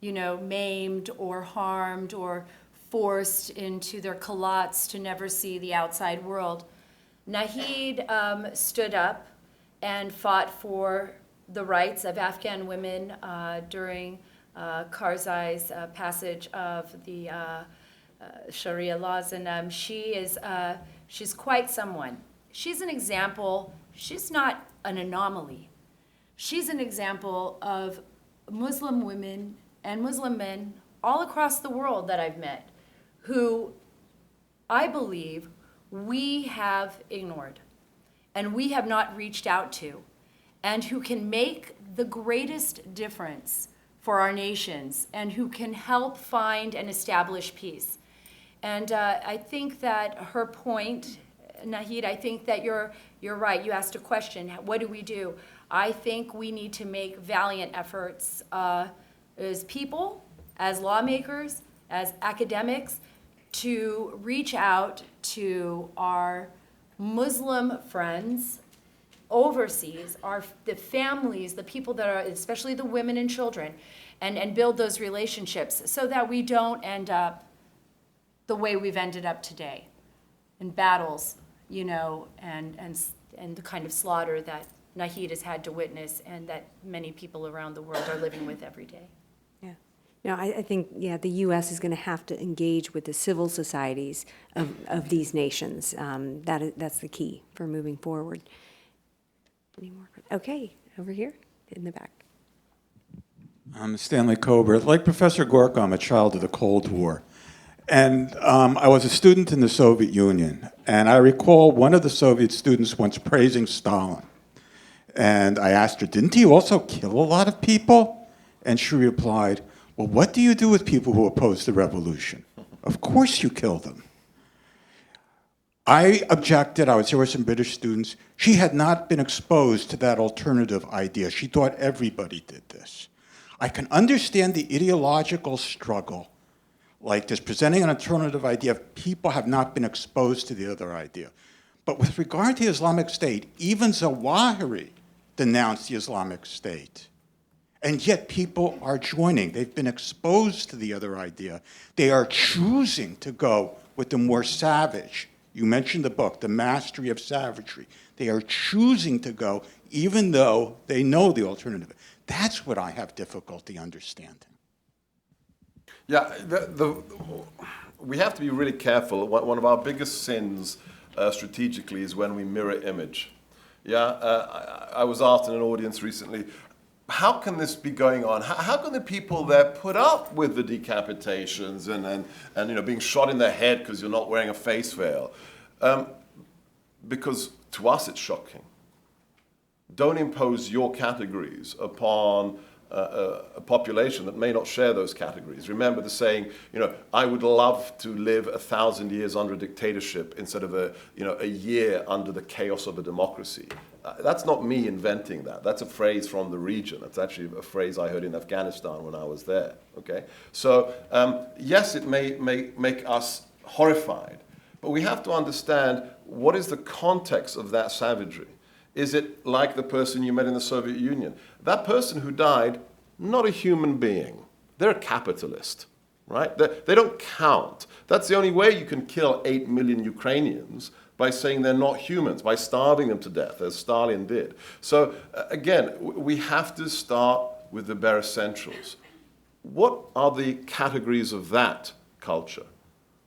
maimed or harmed or forced into their calots to never see the outside world. Nahid stood up and fought for the rights of Afghan women during Karzai's passage of the Sharia laws, and she's quite someone. She's an example. She's not an anomaly. She's an example of Muslim women and Muslim men all across the world that I've met who I believe we have ignored and we have not reached out to, and who can make the greatest difference for our nations and who can help find and establish peace. And I think that her point, Nahid, I think that you're right. You asked a question, what do we do? I think we need to make valiant efforts as people, as lawmakers, as academics, to reach out to our Muslim friends overseas, the families, the people that are, especially the women and children, and build those relationships so that we don't end up the way we've ended up today in battles, and the kind of slaughter that Nahid has had to witness and that many people around the world are living with every day. No, I think, the U.S. is going to have to engage with the civil societies of these nations. That's the key for moving forward. Any more? Okay, over here in the back. I'm Stanley Kober. Like Professor Gorka, I'm a child of the Cold War. And I was a student in the Soviet Union. And I recall one of the Soviet students once praising Stalin. And I asked her, didn't he also kill a lot of people? And she replied, well, what do you do with people who oppose the revolution? Of course you kill them. I objected. I was here with some British students. She had not been exposed to that alternative idea. She thought everybody did this. I can understand the ideological struggle like this, presenting an alternative idea if people have not been exposed to the other idea. But with regard to the Islamic State, even Zawahiri denounced the Islamic State. And yet people are joining. They've been exposed to the other idea. They are choosing to go with the more savage. You mentioned the book, The Mastery of Savagery. They are choosing to go even though they know the alternative. That's what I have difficulty understanding. Yeah, we have to be really careful. One of our biggest sins strategically is when we mirror image. I was asked in an audience recently, how can this be going on? How can the people there put up with the decapitations and being shot in the head because you're not wearing a face veil? Because to us it's shocking. Don't impose your categories upon a population that may not share those categories. Remember the saying, I would love to live 1,000 years under a dictatorship instead of a year under the chaos of a democracy. That's not me inventing that. That's a phrase from the region. That's actually a phrase I heard in Afghanistan when I was there. Okay, so yes, it may make us horrified, but we have to understand what is the context of that savagery. Is it like the person you met in the Soviet Union? That person who died, not a human being. They're a capitalist, right? They don't count. That's the only way you can kill 8 million Ukrainians, by saying they're not humans, by starving them to death, as Stalin did. So again, we have to start with the bare essentials. What are the categories of that culture?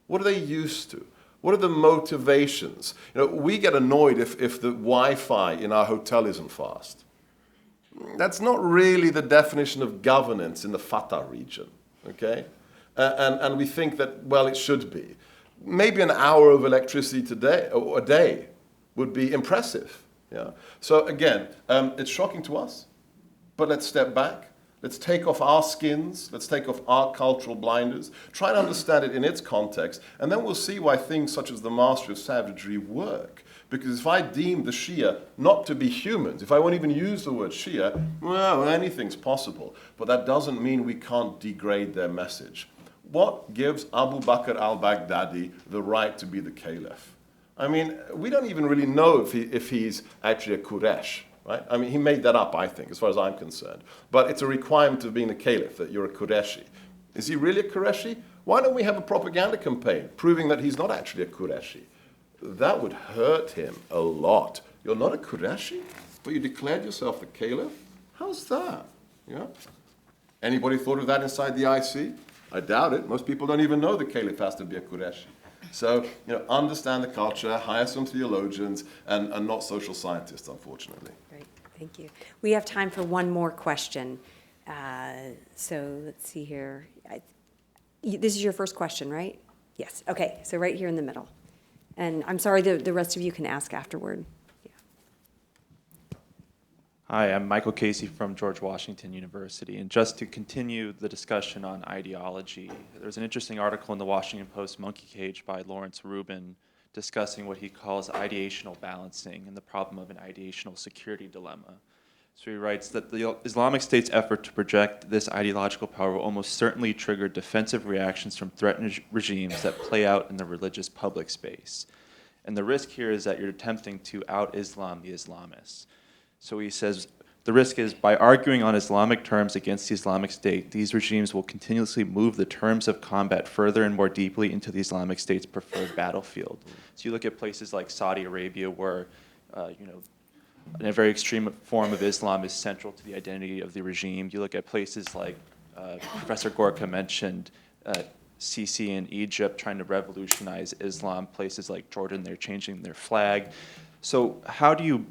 What are they used to? What are the motivations? We get annoyed if the Wi-Fi in our hotel isn't fast. That's not really the definition of governance in the Fatah region, okay? And we think that, well, it should be. Maybe an hour of electricity today, or a day, would be impressive. Yeah. So again, it's shocking to us, but let's step back. Let's take off our skins. Let's take off our cultural blinders. Try and understand it in its context, and then we'll see why things such as the mastery of savagery work. Because if I deem the Shia not to be humans, if I won't even use the word Shia, well, anything's possible. But that doesn't mean we can't degrade their message. What gives Abu Bakr al-Baghdadi the right to be the caliph? I mean, we don't even really know if he's actually a Quraysh, right? I mean, he made that up, I think, as far as I'm concerned. But it's a requirement of being a caliph that you're a Qurayshi. Is he really a Qurayshi? Why don't we have a propaganda campaign proving that he's not actually a Qurayshi? that would hurt him a lot. You're not a Qurayshi, but you declared yourself the caliph? How's that? Yeah? Anybody thought of that inside the IC? I doubt it. Most people don't even know the caliph has to be a Qurayshi. So, understand the culture, hire some theologians, and not social scientists, unfortunately. Great, thank you. We have time for one more question. So let's see here. This is your first question, right? Yes, okay, so right here in the middle. And I'm sorry, the rest of you can ask afterward. Yeah. Hi, I'm Michael Casey from George Washington University. And just to continue the discussion on ideology, there's an interesting article in the Washington Post Monkey Cage by Lawrence Rubin discussing what he calls ideational balancing and the problem of an ideational security dilemma. So he writes that the Islamic State's effort to project this ideological power will almost certainly trigger defensive reactions from threatened regimes that play out in the religious public space. And the risk here is that you're attempting to out-Islam the Islamists. So he says, the risk is by arguing on Islamic terms against the Islamic State, these regimes will continuously move the terms of combat further and more deeply into the Islamic State's preferred battlefield. So you look at places like Saudi Arabia where, a very extreme form of Islam is central to the identity of the regime. You look at places like Professor Gorka mentioned, Sisi in Egypt trying to revolutionize Islam. Places like Jordan, they're changing their flag. So how do you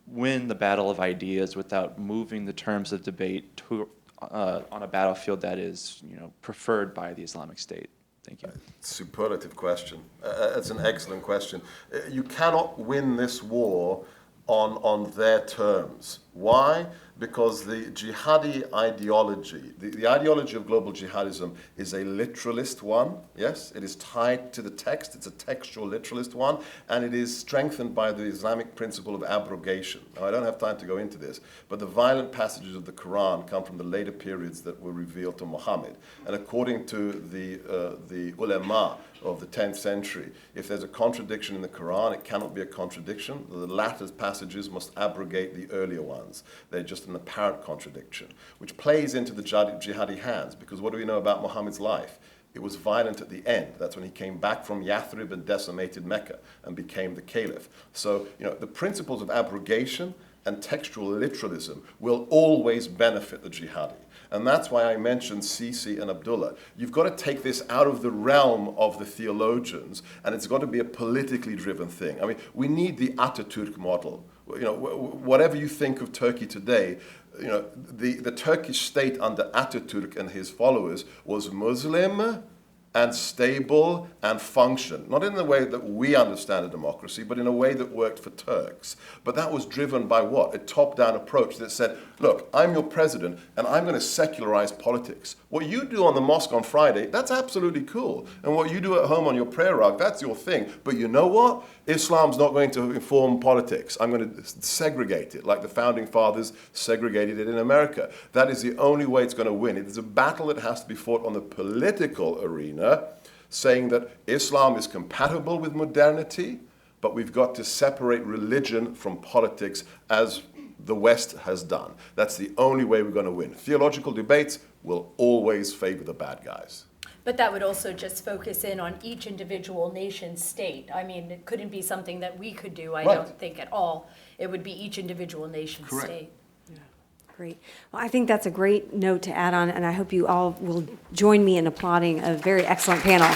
win the battle of ideas without moving the terms of debate to, on a battlefield that is preferred by the Islamic State? Thank you. Superlative question. It's an excellent question. You cannot win this war on their terms. Why? Because the jihadi ideology, the ideology of global jihadism is a literalist one, yes? It is tied to the text, it's a textual literalist one, and it is strengthened by the Islamic principle of abrogation. Now, I don't have time to go into this, but the violent passages of the Quran come from the later periods that were revealed to Muhammad. And according to the ulama of the 10th century, if there's a contradiction in the Quran, it cannot be a contradiction. The latter passages must abrogate the earlier ones. They're just an apparent contradiction, which plays into the jihadi hands, because what do we know about Muhammad's life? It was violent at the end. That's when he came back from Yathrib and decimated Mecca and became the caliph. So, the principles of abrogation and textual literalism will always benefit the jihadi. And that's why I mentioned Sisi and Abdullah. You've got to take this out of the realm of the theologians, and it's got to be a politically driven thing. I mean, we need the Ataturk model. Whatever you think of Turkey today, the Turkish state under Ataturk and his followers was Muslim and stable and function. Not in the way that we understand a democracy, but in a way that worked for Turks. But that was driven by what? A top-down approach that said, look, I'm your president, and I'm going to secularize politics. What you do on the mosque on Friday, that's absolutely cool. And what you do at home on your prayer rug, that's your thing. But you know what? Islam's not going to inform politics. I'm going to segregate it, like the founding fathers segregated it in America. That is the only way it's going to win. It is a battle that has to be fought on the political arena, saying that Islam is compatible with modernity, but we've got to separate religion from politics as the West has done. That's the only way we're going to win. Theological debates will always favor the bad guys. But that would also just focus in on each individual nation state. I mean, it couldn't be something that we could do, I don't think at all. It would be each individual nation state. Great. Well, I think that's a great note to add on, and I hope you all will join me in applauding a very excellent panel.